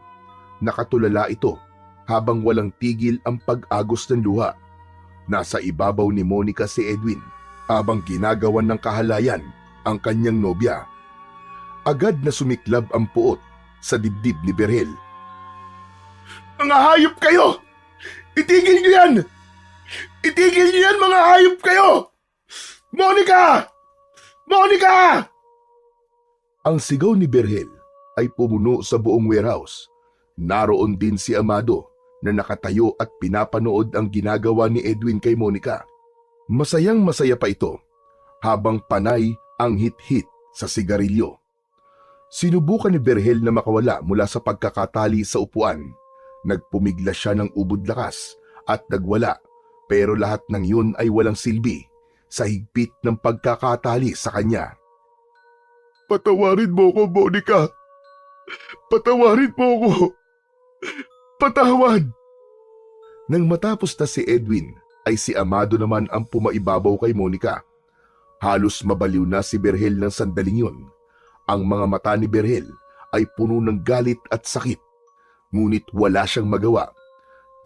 Nakatulala ito habang walang tigil ang pag-agos ng luha. Nasa ibabaw ni Monica si Edwin habang ginagawan ng kahalayan ang kanyang nobya. Agad na sumiklab ang puot sa dibdib ni Berhel. Mga hayop kayo! Itigil niyo yan! Itigil niyo yan, mga hayop kayo! Monica! Monica! Ang sigaw ni Berhel ay pumuno sa buong warehouse. Naroon din si Amado na nakatayo at pinapanood ang ginagawa ni Edwin kay Monica. Masayang masaya pa ito habang panay ang hit-hit sa sigarilyo. Sinubukan ni Berhel na makawala mula sa pagkakatali sa upuan. Nagpumigla siya ng ubod lakas at nagwala, pero lahat ng yun ay walang silbi sa higpit ng pagkakatali sa kanya. Patawarin mo ko, Monica. Patawarin mo ko. Patawad! Nang matapos na si Edwin, ay si Amado naman ang pumaibabaw kay Monica. Halos mabaliw na si Berhel ng sandaling yun. Ang mga mata ni Berhel ay puno ng galit at sakit. Ngunit wala siyang magawa.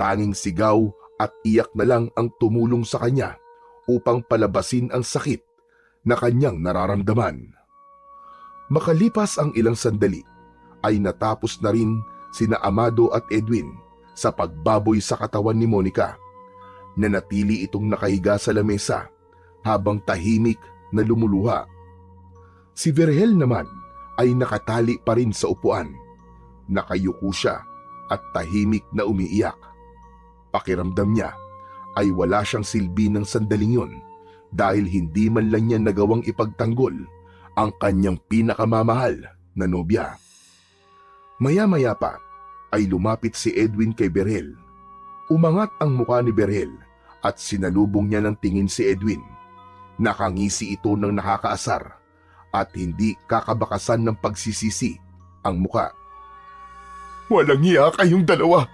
Tanging sigaw at iyak na lang ang tumulong sa kanya upang palabasin ang sakit na kanyang nararamdaman. Makalipas ang ilang sandali, ay natapos na rin sina Amado at Edwin sa pagbaboy sa katawan ni Monica. Nanatili itong nakahiga sa lamesa habang tahimik na lumuluha. Si Berhel naman ay nakatali pa rin sa upuan. Nakayuko siya at tahimik na umiiyak. Pakiramdam niya ay wala siyang silbi ng sandaling yun dahil hindi man lang niya nagawang ipagtanggol ang kanyang pinakamamahal na nobya. Maya-maya pa ay lumapit si Edwin kay Berhel. Umangat ang mukha ni Berhel at sinalubong niya ng tingin si Edwin. Nakangisi ito ng nakakaasar at hindi kakabakasan ng pagsisisi ang muka. Walang iya kayong dalawa.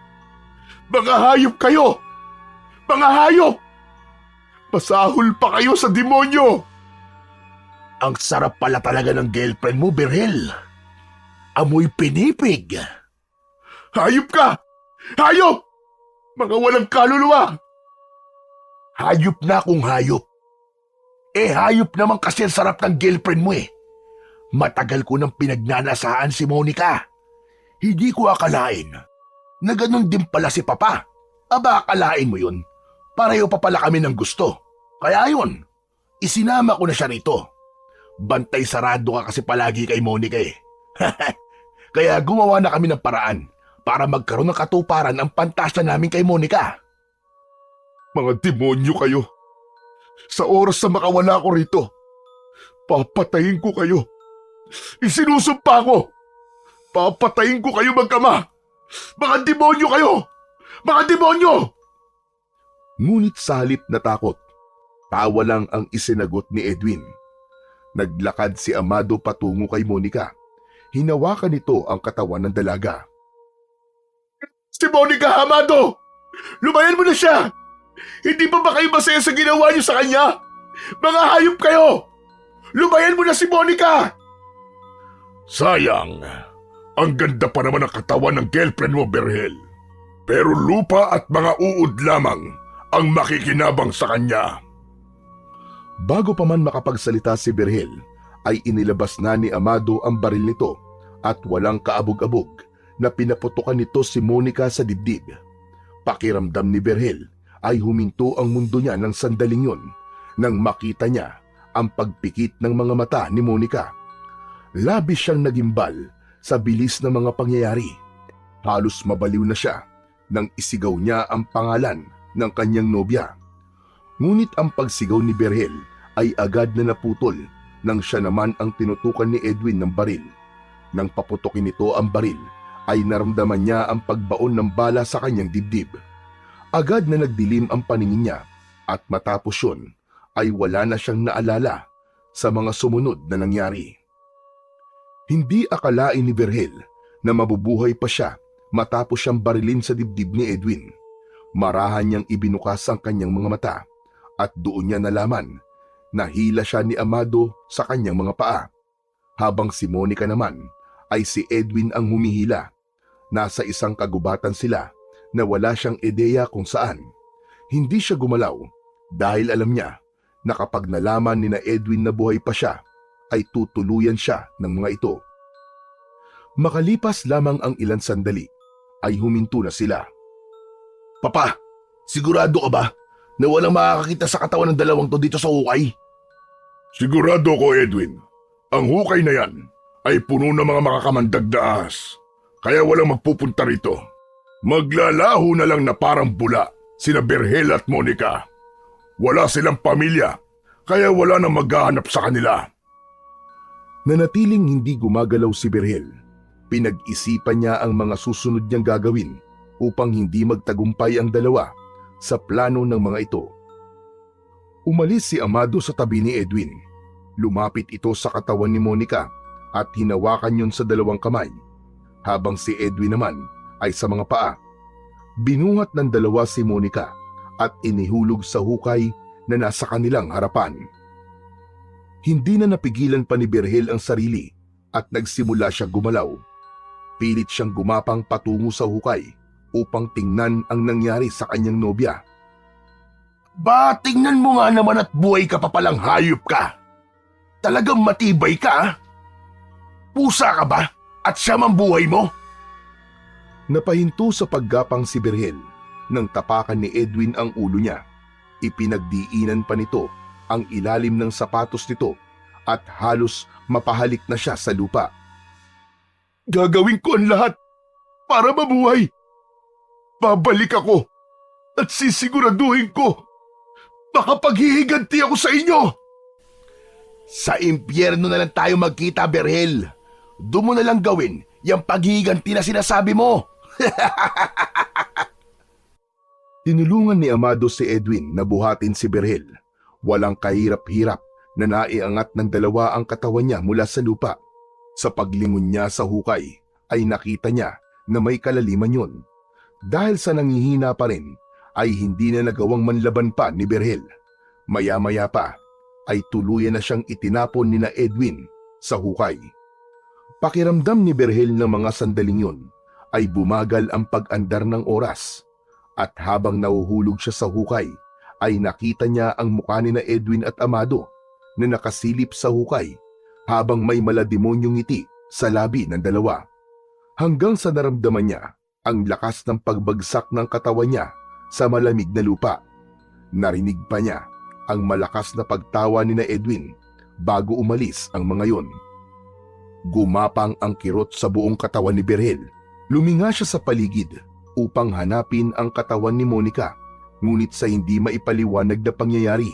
Mga hayop kayo! Mga hayop! Masahol pa kayo sa demonyo! Ang sarap pala talaga ng girlfriend mo, Berhel. Amoy pinipig. Hayop ka! Hayop! Mga walang kaluluwa! Hayop na kung hayop. Hayop naman kasi ang sarap ng girlfriend mo eh. Matagal ko nang pinagnanasaan si Monica. Hindi ko akalain na ganun din pala si Papa. Aba, akalain mo yun. Pareho pa pala kami ng gusto. Kaya yun, isinama ko na siya rito. Bantay sarado ka kasi palagi kay Monica eh. Kaya gumawa na kami ng paraan para magkaroon ng katuparan ang pantasya namin kay Monica. Mga demonyo kayo! Sa oras na makawala ko rito, papatayin ko kayo. Isinusumpa ko! Papatayin ko kayo magkama! Mga demonyo kayo! Mga demonyo! Ngunit sa halip na takot, tawa lang ang isinagot ni Edwin. Naglakad si Amado patungo kay Monica. Hinawakan nito ang katawan ng dalaga. Si Monica, Amado! Lumayan mo na siya! Hindi pa ba kayo masaya sa ginawa niyo sa kanya? Mga hayop kayo! Lumayan mo na si Monica! Sayang, ang ganda pa naman ng katawan ng girlfriend mo, Berhel. Pero lupa at mga uod lamang ang makikinabang sa kanya. Bago pa man makapagsalita si Berhel, ay inilabas na ni Amado ang baril nito at walang kaabog-abog na pinaputukan nito si Monica sa dibdib. Pakiramdam ni Berhel ay huminto ang mundo niya ng sandaling yun nang makita niya ang pagpikit ng mga mata ni Monica. Labis siyang nagimbal sa bilis ng mga pangyayari. Halos mabaliw na siya nang isigaw niya ang pangalan ng kanyang nobya. Ngunit ang pagsigaw ni Berhel ay agad na naputol nang siya naman ang tinutukan ni Edwin ng baril. Nang paputokin nito ang baril, ay naramdaman niya ang pagbaon ng bala sa kanyang dibdib. Agad na nagdilim ang paningin niya at matapos yun ay wala na siyang naalala sa mga sumunod na nangyari. Hindi akalain ni Berhel na mabubuhay pa siya matapos siyang barilin sa dibdib ni Edwin. Marahan niyang ibinukas ang kanyang mga mata at doon niya nalaman na hila siya ni Amado sa kanyang mga paa. Habang si Monica naman ay si Edwin ang humihila. Nasa isang kagubatan sila na wala siyang ideya kung saan. Hindi siya gumalaw dahil alam niya na kapag nalaman ni na Edwin na buhay pa siya, ay tutuluyan siya ng mga ito. Makalipas lamang ang ilang sandali, ay huminto na sila. Papa, sigurado ka ba na walang makakakita sa katawan ng dalawang to dito sa hukay? Sigurado ko, Edwin. Ang hukay na yan ay puno ng mga makakamandag na ahas, kaya walang magpupunta rito. Maglalaho na lang na parang bula sina Berhel at Monica. Wala silang pamilya, kaya wala nang maghahanap sa kanila. Nanatiling hindi gumagalaw si Berhel. Pinag-isipan niya ang mga susunod niyang gagawin upang hindi magtagumpay ang dalawa sa plano ng mga ito. Umalis si Amado sa tabi ni Edwin. Lumapit ito sa katawan ni Monica at hinawakan yun sa dalawang kamay, habang si Edwin naman ay sa mga paa. Binuhat ng dalawa si Monica at inihulog sa hukay na nasa kanilang harapan. Hindi na napigilan pa ni Berhel ang sarili at nagsimula siya gumalaw. Pilit siyang gumapang patungo sa hukay upang tingnan ang nangyari sa kanyang nobya. Ba, tingnan mo nga naman at buhay ka pa palang hayop ka. Talagang matibay ka, ah. Pusa ka ba? At siya man buhay mo? Napahinto sa paggapang si Berhel nang tapakan ni Edwin ang ulo niya. Ipinagdiinan pa nito ang ilalim ng sapatos nito at halos mapahalik na siya sa lupa. Gagawin ko ang lahat para mabuhay. Babalik ako at sisiguraduhin ko makapaghihiganti ako sa inyo. Sa impyerno na lang tayo magkita, Berhel. Doon mo na lang gawin yung paghihiganti na sinasabi mo. Tinulungan ni Amado si Edwin na buhatin si Berhel. Walang kahirap-hirap na naiangat ng dalawa ang katawan niya mula sa lupa. Sa paglingon niya sa hukay ay nakita niya na may kalaliman yun. Dahil sa nangihina pa rin ay hindi na nagawang manlaban pa ni Berhel. Maya-maya pa ay tuluyan na siyang itinapon ni na Edwin sa hukay. Pakiramdam ni Berhel ng mga sandaling yun ay bumagal ang pag-andar ng oras at habang nahuhulog siya sa hukay ay nakita niya ang mukha ni na Edwin at Amado na nakasilip sa hukay habang may malademonyong ngiti sa labi ng dalawa. Hanggang sa naramdaman niya ang lakas ng pagbagsak ng katawan niya sa malamig na lupa. Narinig pa niya ang malakas na pagtawa ni na Edwin bago umalis ang mga yon. Gumapang ang kirot sa buong katawan ni Berhel. Luminga siya sa paligid upang hanapin ang katawan ni Monica, ngunit sa hindi maipaliwanag na pangyayari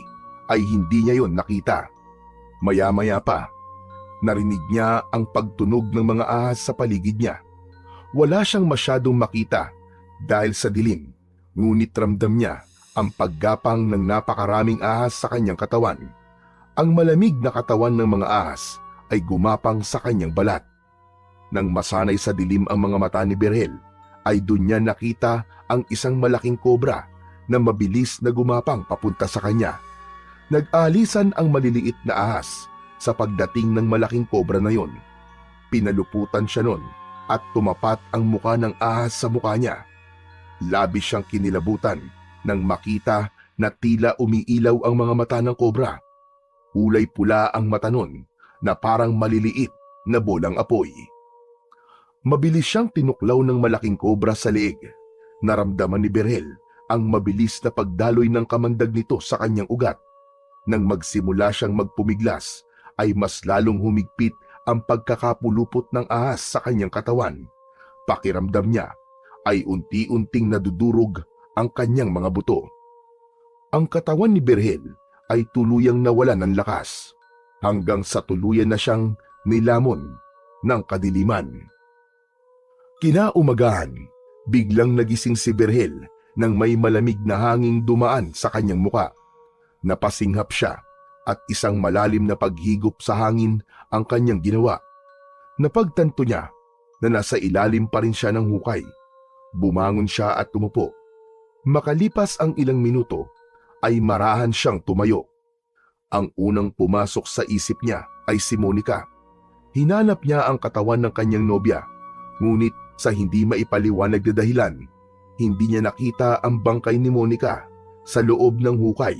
ay hindi niya yon nakita. Maya-maya pa, narinig niya ang pagtunog ng mga ahas sa paligid niya. Wala siyang masyadong makita dahil sa dilim, ngunit ramdam niya ang paggapang ng napakaraming ahas sa kanyang katawan. Ang malamig na katawan ng mga ahas ay gumapang sa kanyang balat. Nang masanay sa dilim ang mga mata ni Berhel, ay doon niya nakita ang isang malaking kobra na mabilis na gumapang papunta sa kanya. Nag-alisan ang maliliit na ahas sa pagdating ng malaking kobra na yon. Pinaluputan siya nun at tumapat ang muka ng ahas sa muka niya. Labis siyang kinilabutan nang makita na tila umiilaw ang mga mata ng kobra. Kulay pula ang mata nun na parang maliliit na bolang apoy. Mabilis siyang tinuklaw ng malaking kobra sa leeg. Naramdaman ni Berhel ang mabilis na pagdaloy ng kamandag nito sa kanyang ugat. Nang magsimula siyang magpumiglas, ay mas lalong humigpit ang pagkakapulupot ng ahas sa kanyang katawan. Pakiramdam niya ay unti-unting nadudurog ang kanyang mga buto. Ang katawan ni Berhel ay tuluyang nawalan ng lakas, hanggang sa tuluyan na siyang nilamon ng kadiliman. Kinaumagahan, biglang nagising si Berhel nang may malamig na hanging dumaan sa kanyang muka. Napasinghap siya at isang malalim na paghigop sa hangin ang kanyang ginawa. Napagtanto niya na nasa ilalim pa rin siya ng hukay. Bumangon siya at tumupo. Makalipas ang ilang minuto, ay marahan siyang tumayo. Ang unang pumasok sa isip niya ay si Monica. Hinanap niya ang katawan ng kanyang nobya, ngunit sa hindi maipaliwanag na dahilan, hindi niya nakita ang bangkay ni Monica sa loob ng hukay.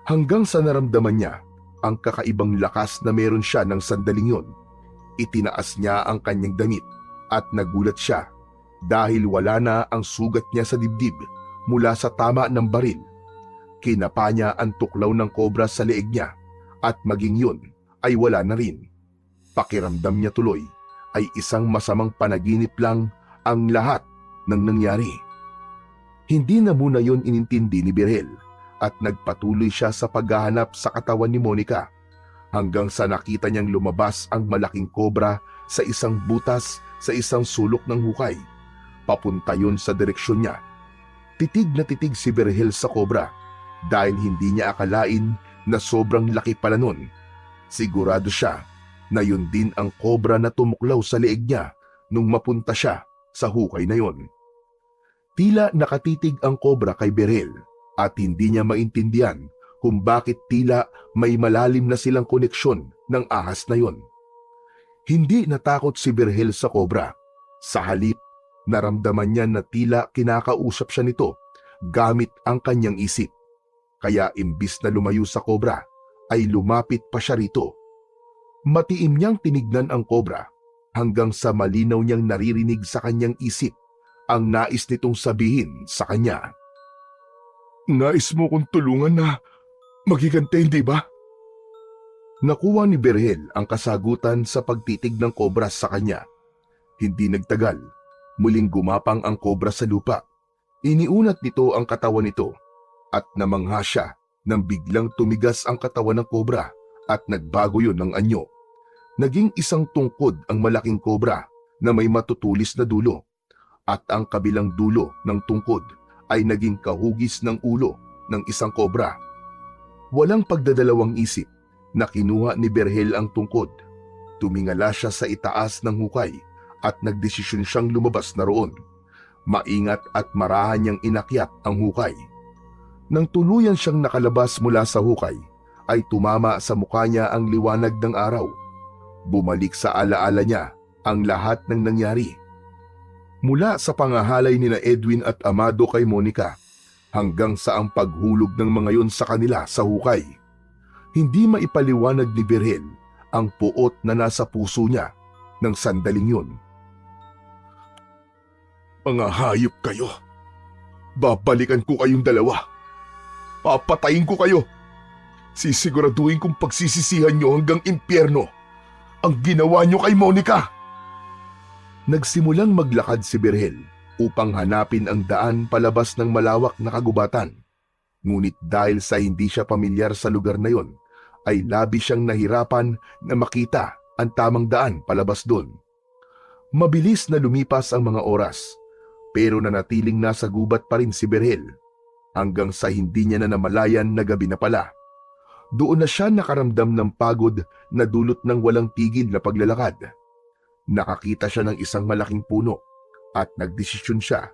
Hanggang sa naramdaman niya ang kakaibang lakas na meron siya ng sandaling yon. Itinaas niya ang kanyang damit at nagulat siya dahil wala na ang sugat niya sa dibdib mula sa tama ng baril. Kinapa niya ang tuklaw ng kobra sa leeg niya at maging yun ay wala na rin. Pakiramdam niya tuloy ay isang masamang panaginip lang ang lahat ng nangyari. Hindi na muna yon inintindi ni Berhel at nagpatuloy siya sa paghahanap sa katawan ni Monica hanggang sa nakita niyang lumabas ang malaking kobra sa isang butas sa isang sulok ng hukay. Papunta yun sa direksyon niya. Titig na titig si Berhel sa kobra dahil hindi niya akalain na sobrang laki pala nun. Sigurado siya na yun din ang kobra na tumuklaw sa leeg niya nung mapunta siya sa hukay na yun. Tila nakatitig ang kobra kay Berhel at hindi niya maintindihan kung bakit tila may malalim na silang koneksyon ng ahas na yun. Hindi natakot si Berhel sa kobra. Sa halip, naramdaman niya na tila kinakausap siya nito gamit ang kanyang isip. Kaya imbis na lumayo sa kobra, ay lumapit pa siya rito. Matiim niyang tinignan ang kobra hanggang sa malinaw niyang naririnig sa kanyang isip ang nais nitong sabihin sa kanya. Nais mo kong tulungan na magigante, hindi ba? Nakuha ni Berhel ang kasagutan sa pagtitig ng kobra sa kanya. Hindi nagtagal, muling gumapang ang kobra sa lupa. Iniunat nito ang katawan nito at namangha siya nang biglang tumigas ang katawan ng kobra at nagbago yun ng anyo. Naging isang tungkod ang malaking kobra na may matutulis na dulo at ang kabilang dulo ng tungkod ay naging kahugis ng ulo ng isang kobra. Walang pagdadalawang isip na kinuha ni Berhel ang tungkod. Tumingala siya sa itaas ng hukay at nagdesisyon siyang lumabas na roon. Maingat at marahan niyang inakyat ang hukay. Nang tuluyan siyang nakalabas mula sa hukay, ay tumama sa mukha niya ang liwanag ng araw. Bumalik sa alaala niya ang lahat ng nangyari. Mula sa pangahalay ni na Edwin at Amado kay Monica, hanggang sa ang paghulog ng mga yon sa kanila sa hukay. Hindi maipaliwanag ni Berhel ang puot na nasa puso niya ng sandaling yun. Mga hayop kayo! Babalikan ko kayong dalawa! Papatayin ko kayo! Sisiguraduhin kong pagsisisihan nyo hanggang impyerno ang ginawa nyo kay Monica! Nagsimulang maglakad si Berhel upang hanapin ang daan palabas ng malawak na kagubatan. Ngunit dahil sa hindi siya pamilyar sa lugar na yon, ay labis siyang nahirapan na makita ang tamang daan palabas doon. Mabilis na lumipas ang mga oras, pero nanatiling nasa gubat pa rin si Berhel hanggang sa hindi niya na namalayan na gabi na pala. Doon na siya nakaramdam ng pagod na dulot ng walang tigil na paglalakad. Nakakita siya ng isang malaking puno at nagdesisyon siya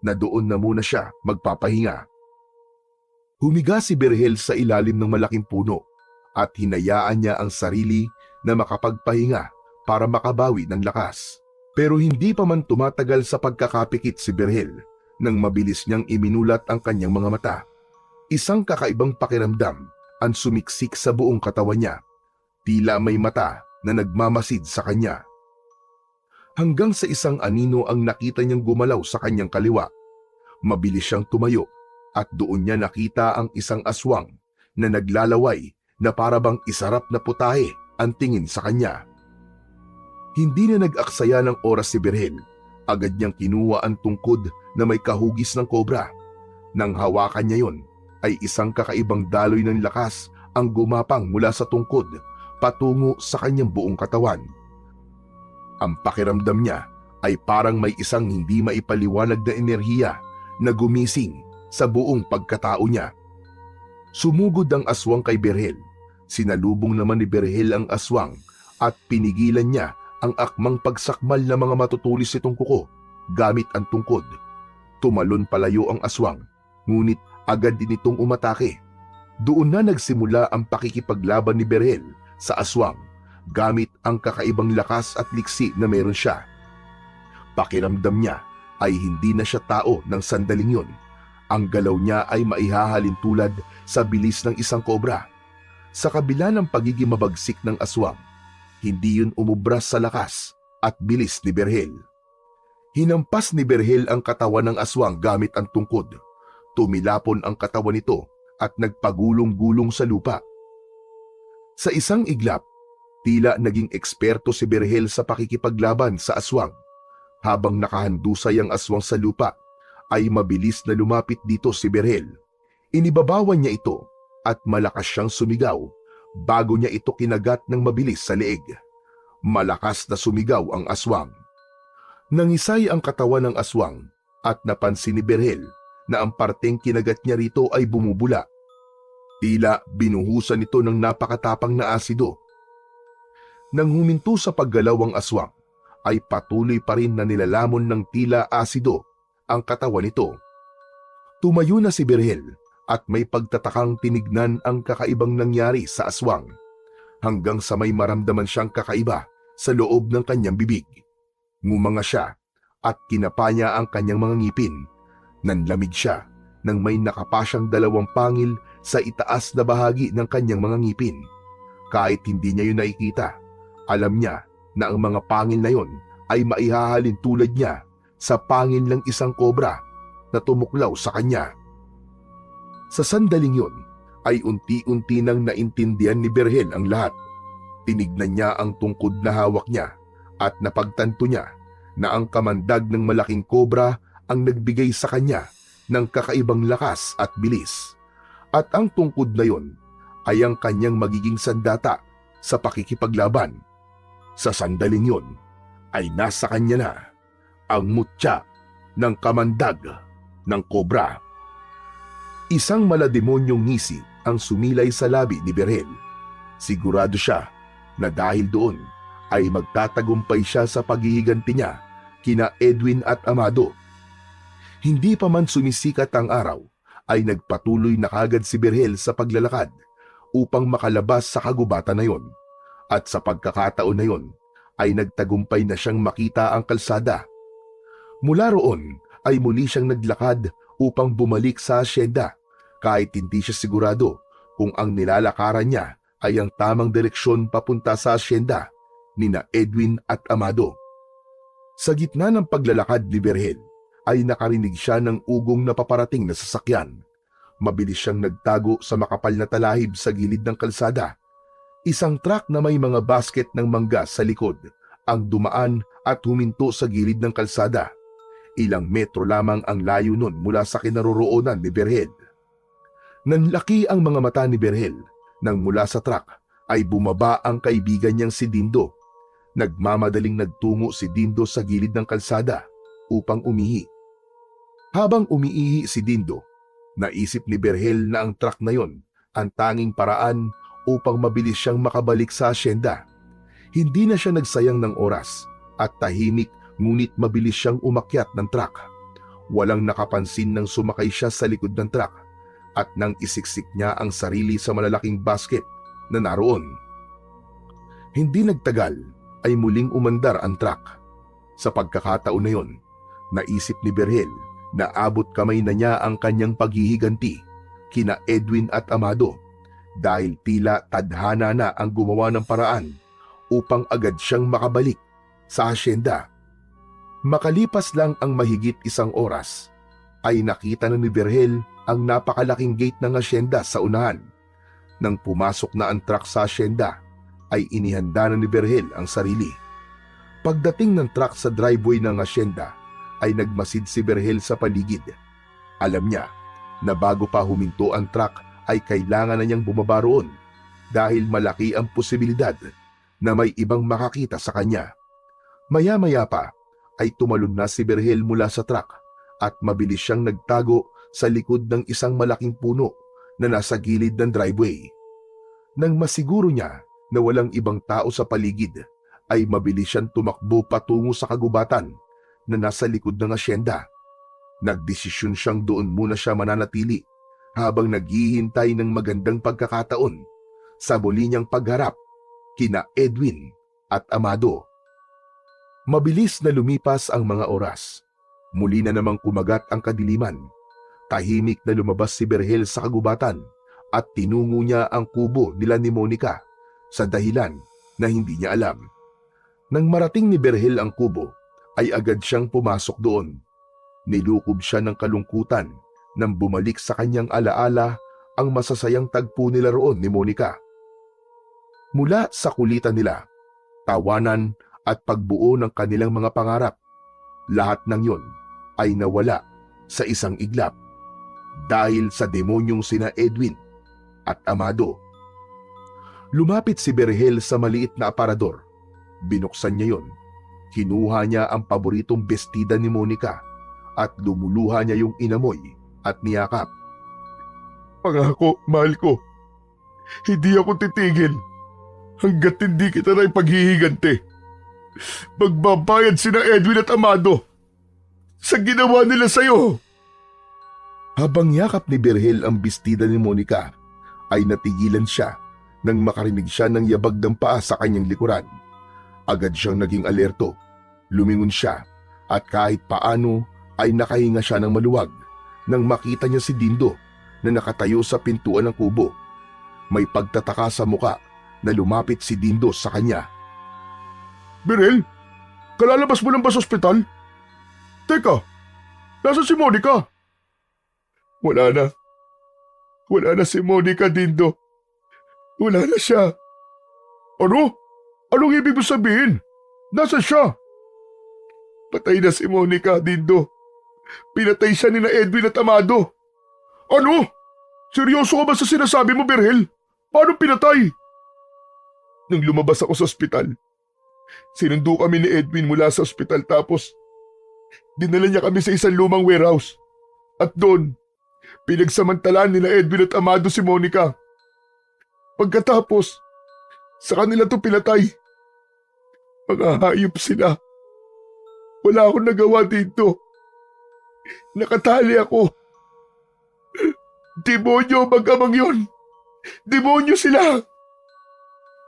na doon na muna siya magpapahinga. Humiga si Berhel sa ilalim ng malaking puno at hinayaan niya ang sarili na makapagpahinga para makabawi ng lakas. Pero hindi pa man tumatagal sa pagkakapikit si Berhel nang mabilis niyang iminulat ang kanyang mga mata. Isang kakaibang pakiramdam ang sumiksik sa buong katawan niya. Tila may mata na nagmamasid sa kanya. Hanggang sa isang anino ang nakita niyang gumalaw sa kanyang kaliwa. Mabilis siyang tumayo at doon niya nakita ang isang aswang na naglalaway na parabang isarap na putahe ang tingin sa kanya. Hindi na nag-aksaya ng oras si Berhel. Agad niyang kinuha ang tungkod na may kahugis ng kobra. Nang hawakan niya yon, ay isang kakaibang daloy ng lakas ang gumapang mula sa tungkod patungo sa kanyang buong katawan. Ang pakiramdam niya ay parang may isang hindi maipaliwanag na enerhiya na gumising sa buong pagkatao niya. Sumugod ang aswang kay Berhel. Sinalubong naman ni Berhel ang aswang at pinigilan niya ang akmang pagsakmal na mga matutulis nitong kuko gamit ang tungkod. Tumalon palayo ang aswang, ngunit agad din itong umatake. Doon na nagsimula ang pakikipaglaban ni Berhel sa aswang gamit ang kakaibang lakas at liksi na meron siya. Pakiramdam niya ay hindi na siya tao ng sandaling yon. Ang galaw niya ay maihahalin tulad sa bilis ng isang kobra. Sa kabila ng pagiging mabagsik ng aswang, hindi yun umubras sa lakas at bilis ni Berhel. Hinampas ni Berhel ang katawan ng aswang gamit ang tungkod. Tumilapon ang katawan nito at nagpagulong-gulong sa lupa. Sa isang iglap, tila naging eksperto si Berhel sa pakikipaglaban sa aswang. Habang nakahandusay ang aswang sa lupa, ay mabilis na lumapit dito si Berhel. Inibabawan niya ito at malakas siyang sumigaw bago niya ito kinagat ng mabilis sa leeg. Malakas na sumigaw ang aswang. Nangisay ang katawan ng aswang at napansin ni Berhel na ang parteng kinagat niya rito ay bumubula. Tila binuhusan ito ng napakatapang na asido. Nang huminto sa paggalaw ang aswang, ay patuloy pa rin na nilalamon ng tila asido ang katawan nito. Tumayo na si Berhel at may pagtatakang tinignan ang kakaibang nangyari sa aswang hanggang sa may maramdaman siyang kakaiba sa loob ng kanyang bibig. Ngumanga siya at kinapa niya ang kanyang mga ngipin. Nanlamig siya nang may nakapa siyang dalawang pangil sa itaas na bahagi ng kanyang mga ngipin. Kahit hindi niya yun nakikita, alam niya na ang mga pangil na yon ay maihahalin tulad niya sa pangil ng isang kobra na tumuklaw sa kanya. Sa sandaling yon ay unti-unti nang naintindihan ni Berhel ang lahat. Tinignan niya ang tungkod na hawak niya at napagtanto niya na ang kamandag ng malaking kobra ang nagbigay sa kanya ng kakaibang lakas at bilis. At ang tungkod na yon ay ang kanyang magiging sandata sa pakikipaglaban. Sa sandaling yon ay nasa kanya na ang mutya ng kamandag ng kobra. Isang malademonyong ngisi ang sumilay sa labi ni Berhel. Sigurado siya na dahil doon ay magtatagumpay siya sa paghihiganti niya kina Edwin at Amado. Hindi pa man sumisikat ang araw, ay nagpatuloy na kagad si Berhel sa paglalakad upang makalabas sa kagubatan na yon. At sa pagkakataon na yon, ay nagtagumpay na siyang makita ang kalsada. Mula roon ay muli siyang naglakad upang bumalik sa asyenda kahit hindi siya sigurado kung ang nilalakaran niya ay ang tamang direksyon papunta sa asyenda nina Edwin at Amado. Sa gitna ng paglalakad ni Berhel ay nakarinig siya ng ugong na paparating na sasakyan. Mabilis siyang nagtago sa makapal na talahib sa gilid ng kalsada. Isang truck na may mga basket ng mangga sa likod ang dumaan at huminto sa gilid ng kalsada. Ilang metro lamang ang layo nun mula sa kinaroroonan ni Berhel. Nanlaki ang mga mata ni Berhel nang mula sa truck ay bumaba ang kaibigan niyang si Dindo. Nagmamadaling nagtungo si Dindo sa gilid ng kalsada upang umihi. Habang umiihi si Dindo, naisip ni Berhel na ang truck na yon ang tanging paraan upang mabilis siyang makabalik sa asyenda. Hindi na siya nagsayang ng oras at tahimik ngunit mabilis siyang umakyat ng truck. Walang nakapansin nang sumakay siya sa likod ng truck at nang isiksik niya ang sarili sa malalaking basket na naroon. Hindi nagtagal ay muling umandar ang truck. Sa pagkakataon na yon, naisip ni Berhel na abot kamay na niya ang kanyang paghihiganti kina Edwin at Amado dahil tila tadhana na ang gumawa ng paraan upang agad siyang makabalik sa asyenda. Makalipas lang ang mahigit isang oras, ay nakita na ni Berhel ang napakalaking gate ng asyenda sa unahan. Nang pumasok na ang truck sa asyenda, ay inihanda na ni Berhel ang sarili. Pagdating ng truck sa driveway ng asyenda, ay nagmasid si Berhel sa paligid. Alam niya na bago pa huminto ang truck ay kailangan na niyang bumaba roon dahil malaki ang posibilidad na may ibang makakita sa kanya. Maya-maya pa ay tumalon na si Berhel mula sa truck at mabilis siyang nagtago sa likod ng isang malaking puno na nasa gilid ng driveway. Nang masiguro niya na walang ibang tao sa paligid, ay mabilis siyang tumakbo patungo sa kagubatan na nasa likod ng asyenda. Nagdesisyon siyang doon muna siya mananatili habang naghihintay ng magandang pagkakataon sa muli niyang pagharap kina Edwin at Amado. Mabilis na lumipas ang mga oras. Muli na namang kumagat ang kadiliman. Tahimik na lumabas si Berhel sa kagubatan at tinungo niya ang kubo nila ni Monica sa dahilan na hindi niya alam. Nang marating ni Berhel ang kubo, ay agad siyang pumasok doon. Nilukob siya ng kalungkutan nang bumalik sa kanyang alaala ang masasayang tagpo nila roon ni Monica. Mula sa kulitan nila, tawanan at pagbuo ng kanilang mga pangarap, lahat ng yon ay nawala sa isang iglap dahil sa demonyong sina Edwin at Amado. Lumapit si Berhel sa maliit na aparador. Binuksan niya yon. Kinuha niya ang paboritong bestida ni Monica at lumuluha niya yung inamoy at niyakap. Pangako, mahal ko, hindi ako titigil hanggat hindi kita na ipaghihiganti. Magbabayad sina Edwin at Amado sa ginawa nila sa'yo. Habang yakap ni Berhel ang bestida ni Monica, ay natigilan siya nang makarinig siya ng yabag ng paa sa kanyang likuran. Agad siyang naging alerto. Lumingon siya at kahit paano ay nakahinga siya ng maluwag nang makita niya si Dindo na nakatayo sa pintuan ng kubo. May pagtataka sa muka na lumapit si Dindo sa kanya. Berhel, kalalabas mo lang ba sa ospital? Teka, nasa si Monica? Wala na. Wala na si Monica, Dindo. Wala na siya. Ano? Anong ibig mo sabihin? Nasa siya? Patay na si Monica, Dindo. Pinatay siya ni na Edwin at Amado. Ano? Seryoso ka ba sa sinasabi mo, Berhel? Paano pinatay? Nung lumabas ako sa ospital, sinundo kami ni Edwin mula sa ospital tapos dinala niya kami sa isang lumang warehouse. At doon, pinagsamantalaan ni na Edwin at Amado si Monica. Pagkatapos, sa kanila to pinatay. Mga hayop sila. Wala akong nagawa dito. Nakatali ako. Demonyo mag-amang yun. Demonyo sila.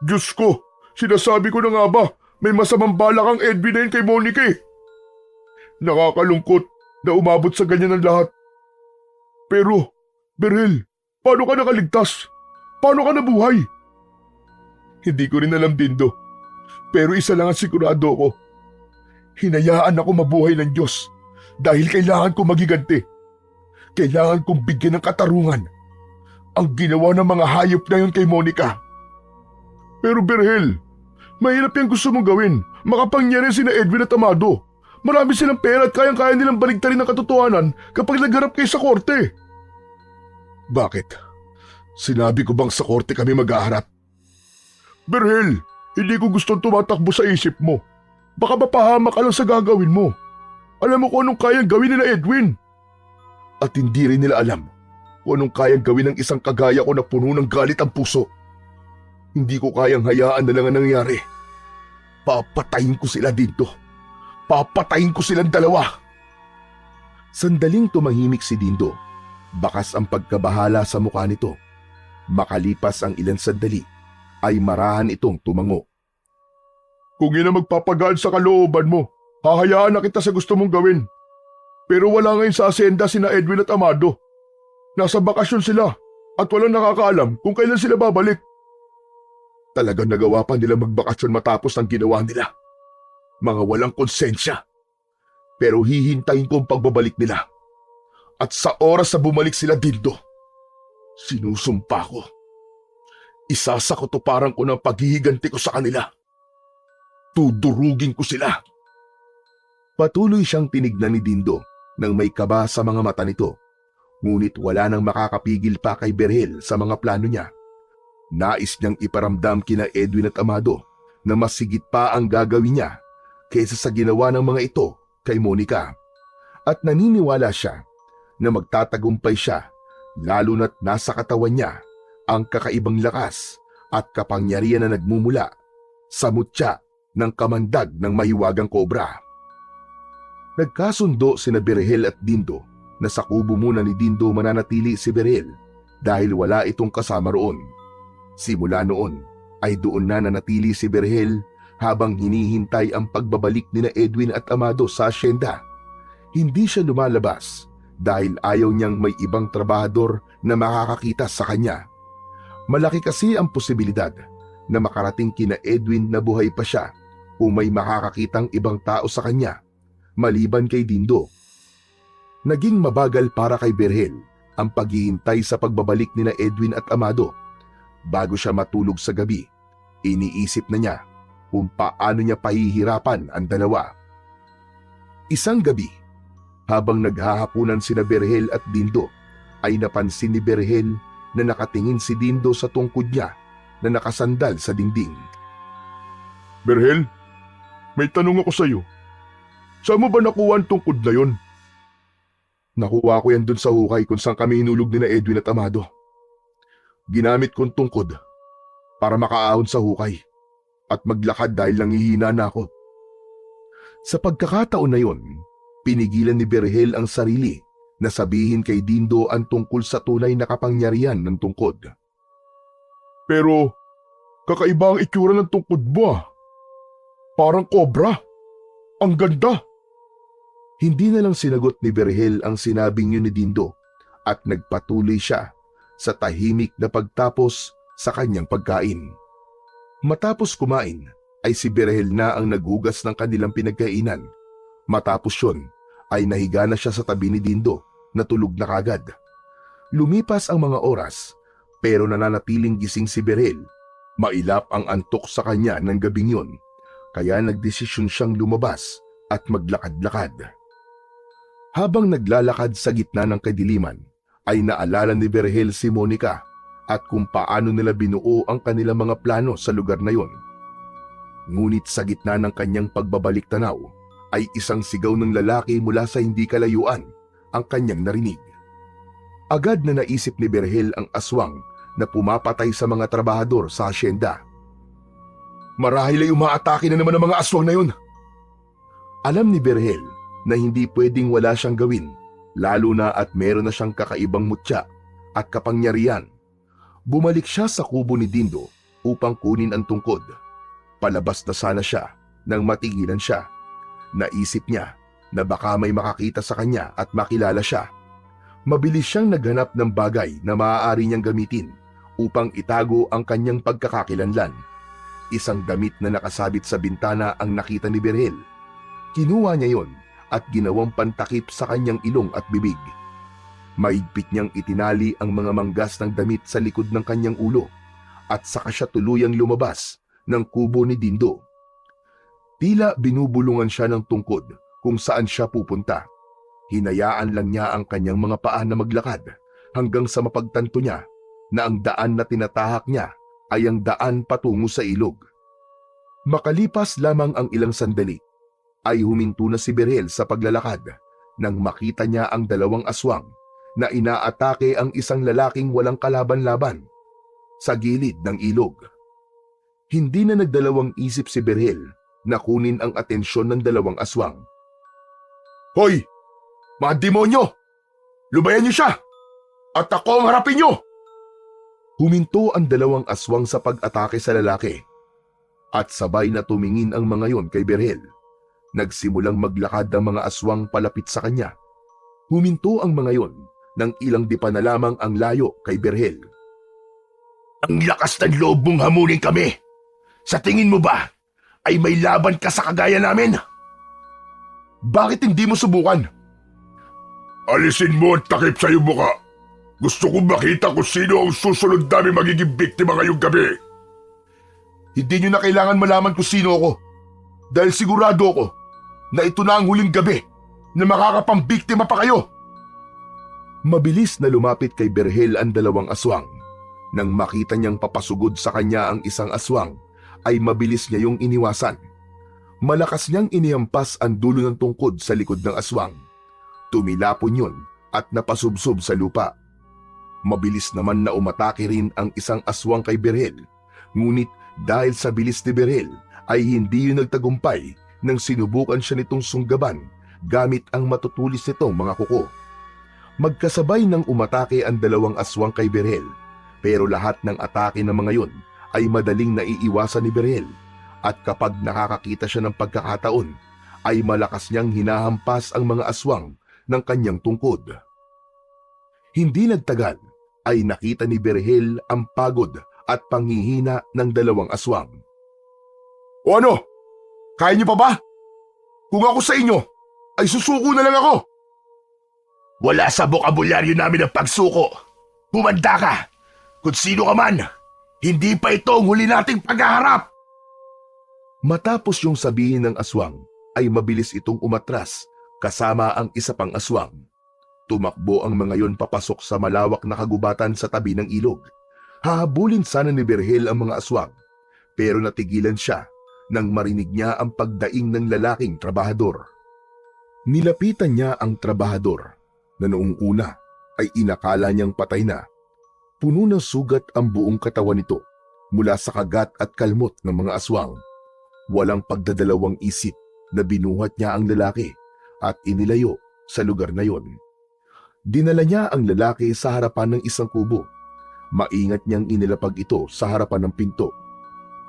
Diyos ko, sinasabi ko na nga ba, may masamang balak ang Edwin na yun kay Monica eh. Nakakalungkot na umabot sa ganyan ang lahat. Pero, Berhel, paano ka nakaligtas? Paano ka nabuhay? Hindi ko rin alam, Dindo. Pero isa lang ang sigurado ko. Hinayaan ako mabuhay ng Diyos dahil kailangan ko magiganti. Kailangan kong bigyan ng katarungan ang ginawa ng mga hayop na yun kay Monica. Pero Berhel, mahirap yung gusto mong gawin. Makapangyari sina Edwin at Amado. Marami silang pera at kayang-kaya nilang baligtarin ang katotohanan kapag nagharap kayo sa korte. Bakit? Sinabi ko bang sa korte kami maghaharap? Berhel, hindi ko gustong tumatakbo sa isip mo. Baka mapahamak ka lang sa gagawin mo. Alam mo kung anong kayang gawin nila Edwin. At hindi rin nila alam kung anong kayang gawin ng isang kagaya ko na puno ng galit ang puso. Hindi ko kayang hayaan na lang ang nangyari. Papatayin ko sila dito. Papatayin ko silang dalawa. Sandaling tumahimik si Dindo. Bakas ang pagkabahala sa mukha nito. Makalipas ang ilang sandali, ay marahan itong tumango. Kung yun ang magpapagaan sa kalooban mo, hahayaan na kita sa gusto mong gawin. Pero wala ngayon sa asyenda sina Edwin at Amado. Nasa bakasyon sila at walang nakakaalam kung kailan sila babalik. Talagang nagawa pa nila magbakasyon matapos ang ginawa nila. Mga walang konsensya. Pero hihintayin ko ang pagbabalik nila. At sa oras na bumalik sila dito, sinusumpa ko. Isasakotuparan ko ng paghihiganti ko sa kanila. Tudurugin ko sila. Patuloy siyang tinignan ni Dindo nang may kaba sa mga mata nito. Ngunit wala nang makakapigil pa kay Berhel sa mga plano niya. Nais niyang iparamdam kina Edwin at Amado na mas sigit pa ang gagawin niya kaysa sa ginawa ng mga ito kay Monica. At naniniwala siya na magtatagumpay siya lalo na't nasa katawan niya ang kakaibang lakas at kapangyarihan na nagmumula sa mutya ng kamandag ng mahiwagang kobra. Nagkasundo sina Berhel at Dindo na sa kubo muna ni Dindo mananatili si Berhel dahil wala itong kasama roon. Simula noon ay doon na nanatili si Berhel habang hinihintay ang pagbabalik nina Edwin at Amado sa asyenda. Hindi siya lumalabas dahil ayaw niyang may ibang trabahador na makakakita sa kanya. Malaki kasi ang posibilidad na makarating kina Edwin na buhay pa siya kung may makakakitang ibang tao sa kanya, maliban kay Dindo. Naging mabagal para kay Berhel ang paghihintay sa pagbabalik nina Edwin at Amado. Bago siya matulog sa gabi, iniisip na niya kung paano niya pahihirapan ang dalawa. Isang gabi, habang naghahapunan sina Berhel at Dindo, ay napansin ni Berhel na nakatingin si Dindo sa tungkod niya na nakasandal sa dingding. Berhel, may tanong ako sa iyo. Saan mo ba nakuha ang tungkod na yon? Nakuha ko yan dun sa hukay kung saan kami hinulog ni na Edwin at Amado. Ginamit kong tungkod para makaahon sa hukay at maglakad dahil nanghihina na ako. Sa pagkakataon na yon, pinigilan ni Berhel ang sarili na sabihin kay Dindo ang tungkol sa tunay na kapangyarihan ng tungkod. Pero kakaiba ang itsura ng tungkod mo ah. Parang kobra. Ang ganda. Hindi na lang sinagot ni Berhel ang sinabing yun ni Dindo at nagpatuloy siya sa tahimik na pagtapos sa kanyang pagkain. Matapos kumain ay si Berhel na ang naghugas ng kanilang pinagkainan. Matapos yun ay nahiga na siya sa tabi ni Dindo na tulog na kagad. Lumipas ang mga oras pero nananatiling gising si Berhel. Mailap ang antok sa kanya ng gabing yun kaya nagdesisyon siyang lumabas at maglakad-lakad. Habang naglalakad sa gitna ng kadiliman ay naalala ni Berhel si Monica at kung paano nila binuo ang kanilang mga plano sa lugar na yon. Ngunit sa gitna ng kanyang pagbabalik tanaw ay isang sigaw ng lalaki mula sa hindi kalayuan ang kanyang narinig. Agad na naisip ni Berhel ang aswang na pumapatay sa mga trabahador sa asyenda. Marahil ay umaatake na naman ang mga aswang na yon. Alam ni Berhel na hindi pwedeng wala siyang gawin, lalo na at meron na siyang kakaibang mutya at kapangyarihan. Bumalik siya sa kubo ni Dindo upang kunin ang tungkod. Palabas na sana siya nang matigilan siya. Naisip niya na baka may makakita sa kanya at makilala siya. Mabilis siyang naghanap ng bagay na maaari niyang gamitin upang itago ang kanyang pagkakakilanlan. Isang damit na nakasabit sa bintana ang nakita ni Berhel. Kinuha niya yon at ginawang pantakip sa kanyang ilong at bibig. Maigpit niyang itinali ang mga manggas ng damit sa likod ng kanyang ulo at saka siya tuluyang lumabas ng kubo ni Dindo. Tila binubulungan siya ng tungkod kung saan siya pupunta. Hinayaan lang niya ang kanyang mga paa na maglakad hanggang sa mapagtanto niya na ang daan na tinatahak niya ay ang daan patungo sa ilog. Makalipas lamang ang ilang sandali, ay huminto na si Berhel sa paglalakad nang makita niya ang dalawang aswang na inaatake ang isang lalaking walang kalaban-laban sa gilid ng ilog. Hindi na nagdalawang isip si Berhel na kunin ang atensyon ng dalawang aswang. "Hoy! Mga demonyo! Lubayan niyo siya! At ako ang harapin niyo!" Huminto ang dalawang aswang sa pag-atake sa lalaki at sabay na tumingin ang mga yon kay Berhel. Nagsimulang maglakad ang mga aswang palapit sa kanya. Huminto ang mga yon nang ilang di pa na lamang ang layo kay Berhel. Ang lakas ng loob mong hamunin kami. Sa tingin mo ba ay may laban ka sa kagaya namin? Bakit hindi mo subukan? Alisin mo ang takip sa iyong muka. Gusto kong makita kung sino ang susunod namin magiging biktima ngayong gabi. Hindi nyo na kailangan malaman kung sino ako. Dahil sigurado ako na ito na ang huling gabi na makakapambiktima pa kayo. Mabilis na lumapit kay Berhel ang dalawang aswang. Nang makita niyang papasugod sa kanya ang isang aswang, ay mabilis niya yung iniwasan. Malakas niyang inihampas ang dulo ng tungkod sa likod ng aswang. Tumilapon yun at napasubsob sa lupa. Mabilis naman na umatake rin ang isang aswang kay Berhel. Ngunit dahil sa bilis ni Berhel ay hindi yun nagtagumpay nang sinubukan siya nitong sunggaban gamit ang matutulis nitong mga kuko. Magkasabay nang umatake ang dalawang aswang kay Berhel, pero lahat ng atake ng mga yun ay madaling naiiwasan ni Berhel at kapag nakakakita siya ng pagkakataon ay malakas niyang hinahampas ang mga aswang ng kanyang tungkod. Hindi nagtagal ay nakita ni Berhel ang pagod at panghihina ng dalawang aswang. "O ano? Kaya niyo pa ba? Kung ako sa inyo, ay susuko na lang ako." Wala sa bokabularyo namin ang pagsuko. Humanda ka. Kung sino ka man, hindi pa ito ang huli nating paghaharap. Matapos yung sabihin ng aswang, ay mabilis itong umatras kasama ang isa pang aswang. Tumakbo ang mga yon papasok sa malawak na kagubatan sa tabi ng ilog. Hahabulin sana ni Berhel ang mga aswang, pero natigilan siya nang marinig niya ang pagdaing ng lalaking trabahador. Nilapitan niya ang trabahador na noong una ay inakala niyang patay na. Puno ng sugat ang buong katawan nito mula sa kagat at kalmot ng mga aswang. Walang pagdadalawang isip na binuhat niya ang lalaki at inilayo sa lugar na yon. Dinala niya ang lalaki sa harapan ng isang kubo. Maingat niyang inilapag ito sa harapan ng pinto.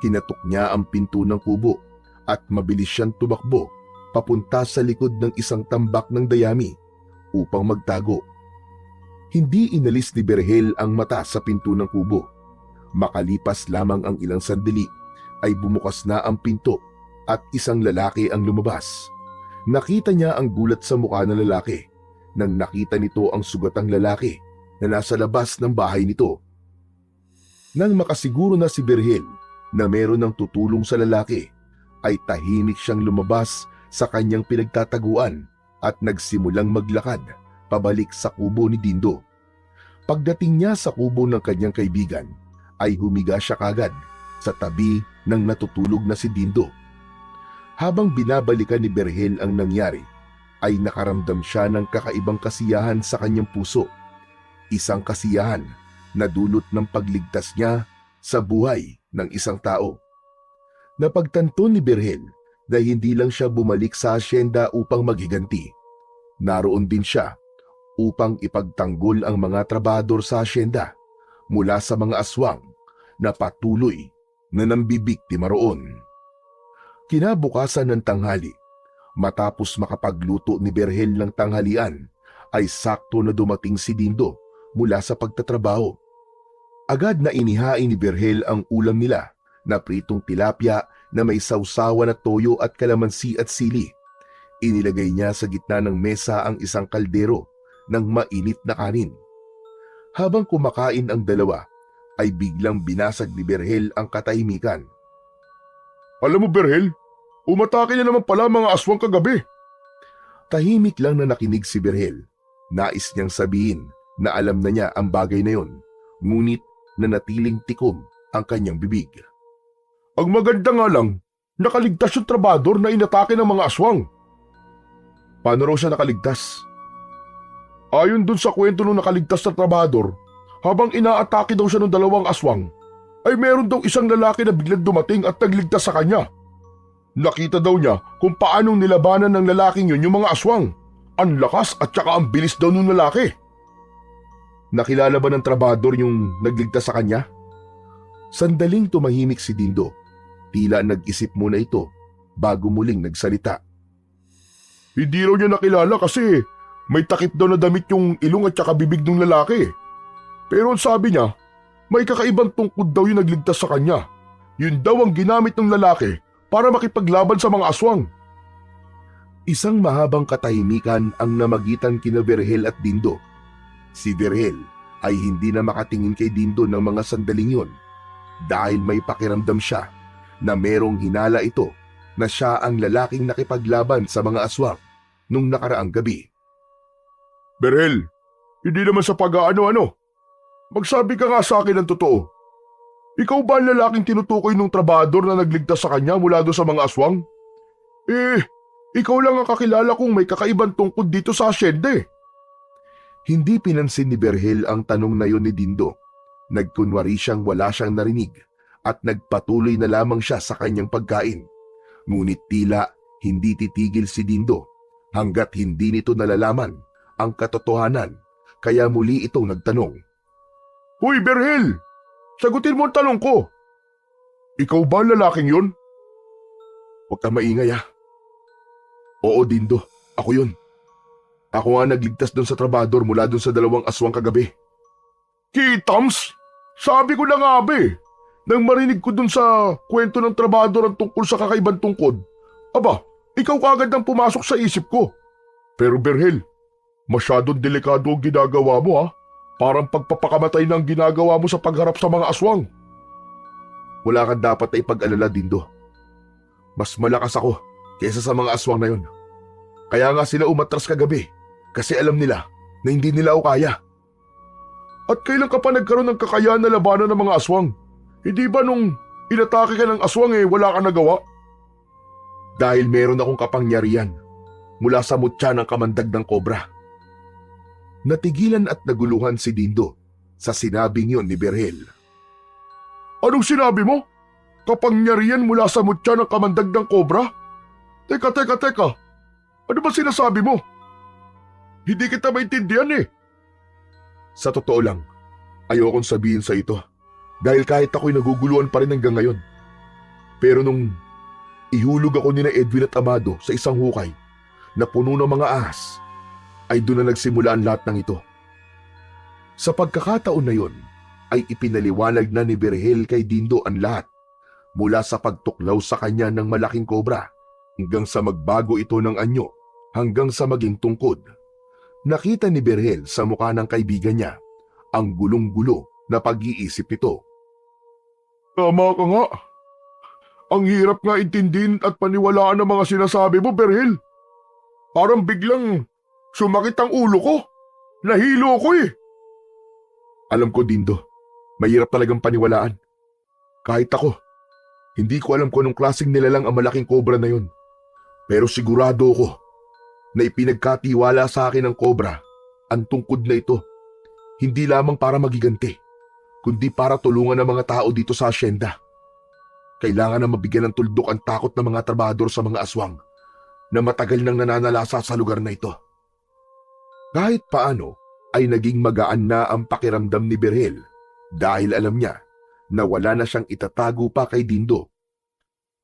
Kinatok niya ang pinto ng kubo at mabilis siyang tumakbo papunta sa likod ng isang tambak ng dayami upang magtago. Hindi inalis ni Berhel ang mata sa pinto ng kubo. Makalipas lamang ang ilang sandali ay bumukas na ang pinto at isang lalaki ang lumabas. Nakita niya ang gulat sa mukha ng lalaki nang nakita nito ang sugatang lalaki na nasa labas ng bahay nito. Nang makasiguro na si Berhel na meron ng tutulong sa lalaki, ay tahimik siyang lumabas sa kanyang pinagtataguan at nagsimulang maglakad pabalik sa kubo ni Dindo. Pagdating niya sa kubo ng kanyang kaibigan, ay humiga siya kagad sa tabi ng natutulog na si Dindo. Habang binabalikan ni Berhel ang nangyari, ay nakaramdam siya ng kakaibang kasiyahan sa kanyang puso. Isang kasiyahan na dulot ng pagligtas niya sa buhay ng isang tao. Napagtanto ni Berhel na hindi lang siya bumalik sa asyenda upang maghiganti. Naroon din siya upang ipagtanggol ang mga trabahador sa asyenda mula sa mga aswang na patuloy na nambibiktima roon. Kinabukasan ng tanghali, matapos makapagluto ni Berhel ng tanghalian, ay sakto na dumating si Dindo mula sa pagtatrabaho. Agad na inihain ni Berhel ang ulam nila na pritong tilapia na may sausawan na toyo at kalamansi at sili. Inilagay niya sa gitna ng mesa ang isang kaldero ng mainit na kanin. Habang kumakain ang dalawa, ay biglang binasag ni Berhel ang katahimikan. Alam mo Berhel, umatake na naman pala mga aswang kagabi. Tahimik lang na nakinig si Berhel. Nais niyang sabihin na alam na niya ang bagay na yon, ngunit nanatiling tikom ang kanyang bibig. Ang maganda nga lang, nakaligtas yung trabador na inatake ng mga aswang. Paano raw siya nakaligtas? Ayon dun sa kwento ng nakaligtas na trabador, habang inaatake daw siya ng dalawang aswang, ay meron daw isang lalaki na biglang dumating at nagligtas sa kanya. Nakita daw niya kung paanong nilabanan ng lalaking yun yung mga aswang. Ang lakas at saka ang bilis daw ng lalaki. Nakilala ba ng trabador yung nagligtas sa kanya? Sandaling tumahimik si Dindo. Tila nag-isip muna ito bago muling nagsalita. Hindi raw niya nakilala kasi may takip daw na damit yung ilong at saka bibig ng lalaki. Pero sabi niya, may kakaibang tungkod daw yung nagligtas sa kanya. Yun daw ang ginamit ng lalaki para makipaglaban sa mga aswang. Isang mahabang katahimikan ang namagitan kina Berhel at Dindo. Si Berhel ay hindi na makatingin kay Dindo ng mga sandaling yon dahil may pakiramdam siya na merong hinala ito na siya ang lalaking nakipaglaban sa mga aswang nung nakaraang gabi. Berhel, hindi naman sa pag-aano-ano. Magsabi ka nga sa akin ng totoo. Ikaw ba ang lalaking tinutukoy ng trabador na nagligtas sa kanya mula doon sa mga aswang? Ikaw lang ang kakilala kong may kakaibang tungkod dito sa asyenda eh. Hindi pinansin ni Berhel ang tanong na yon ni Dindo. Nagkunwari siyang wala siyang narinig at nagpatuloy na lamang siya sa kanyang pagkain. Ngunit tila hindi titigil si Dindo hanggat hindi nito nalalaman ang katotohanan, kaya muli itong nagtanong. Hoy Berhel! Sagutin mo ang tanong ko. Ikaw ba ang lalaking yun? Huwag ka maingay ha. Oo Dindo, ako yun. Ako nga nagligtas doon sa trabador mula doon sa dalawang aswang kagabi. Kitams! Sabi ko na nga ba eh. Nang marinig ko doon sa kwento ng trabador ang tungkol sa kakaibang tungkod, aba, ikaw kagad ang pumasok sa isip ko. Pero Berhel, masyadong delikado ang ginagawa mo ha. Parang pagpapakamatay ng ginagawa mo sa pagharap sa mga aswang. Wala kang dapat na ipag-alala, Dindo. Mas malakas ako kaysa sa mga aswang na yun. Kaya nga sila umatras kagabi kasi alam nila na hindi nila ako kaya. At kailan ka pa nagkaroon ng kakayahan na labanan ng mga aswang? Hindi ba nung inatake ka ng aswang wala kang nagawa? Dahil meron akong kapangyarihan mula sa mutya ng kamandag ng kobra. Natigilan at naguluhan si Dindo sa sinabing yon ni Berhel. Anong sinabi mo? Kapangyarihan mula sa mutya ng kamandag ng kobra? Teka. Ano ba sinasabi mo? Hindi kita maintindihan eh. Sa totoo lang, ayokong sabihin sa ito dahil kahit ako'y naguguluhan pa rin hanggang ngayon. Pero nung ihulog ako ni Edwin at Amado sa isang hukay na puno ng mga ahas, ay doon na nagsimula ang lahat ng ito. Sa pagkakataon na yon, ay ipinaliwanag na ni Berhel kay Dindo ang lahat mula sa pagtuklaw sa kanya ng malaking kobra hanggang sa magbago ito ng anyo hanggang sa maging tungkod. Nakita ni Berhel sa mukha ng kaibigan niya ang gulong-gulo na pag-iisip nito. Tama ka nga. Ang hirap nga intindihin at paniwalaan ang mga sinasabi mo, Berhel. Parang biglang sumakit ang ulo ko. Nahilo ko eh. Alam ko, Dindo. Mahirap talagang paniwalaan. Kahit ako, hindi ko alam kung anong klaseng nilalang ang malaking kobra na yun. Pero sigurado ko na ipinagkatiwala sa akin ng kobra ang tungkod na ito. Hindi lamang para magiganti, kundi para tulungan ang mga tao dito sa asyenda. Kailangan na mabigyan ng tuldok ang takot ng mga trabador sa mga aswang na matagal nang nananalasa sa lugar na ito. Kahit paano ay naging magaan na ang pakiramdam ni Berhel dahil alam niya na wala na siyang itatago pa kay Dindo.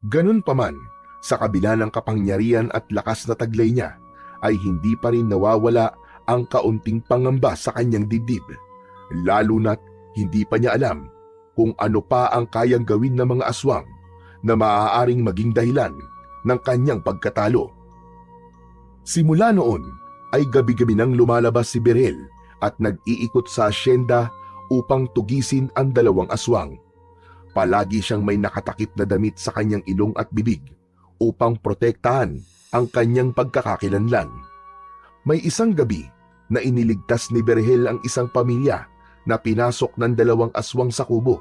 Ganun pa man, sa kabila ng kapangyarihan at lakas na taglay niya, ay hindi pa rin nawawala ang kaunting pangamba sa kanyang dibdib, lalo na't hindi pa niya alam kung ano pa ang kayang gawin ng mga aswang na maaaring maging dahilan ng kanyang pagkatalo. Simula noon ay gabi-gabi nang lumalabas si Berhel at nag-iikot sa asyenda upang tugisin ang dalawang aswang. Palagi siyang may nakatakip na damit sa kanyang ilong at bibig upang protektahan ang kanyang pagkakakilanlan. May isang gabi na iniligtas ni Berhel ang isang pamilya na pinasok ng dalawang aswang sa kubo.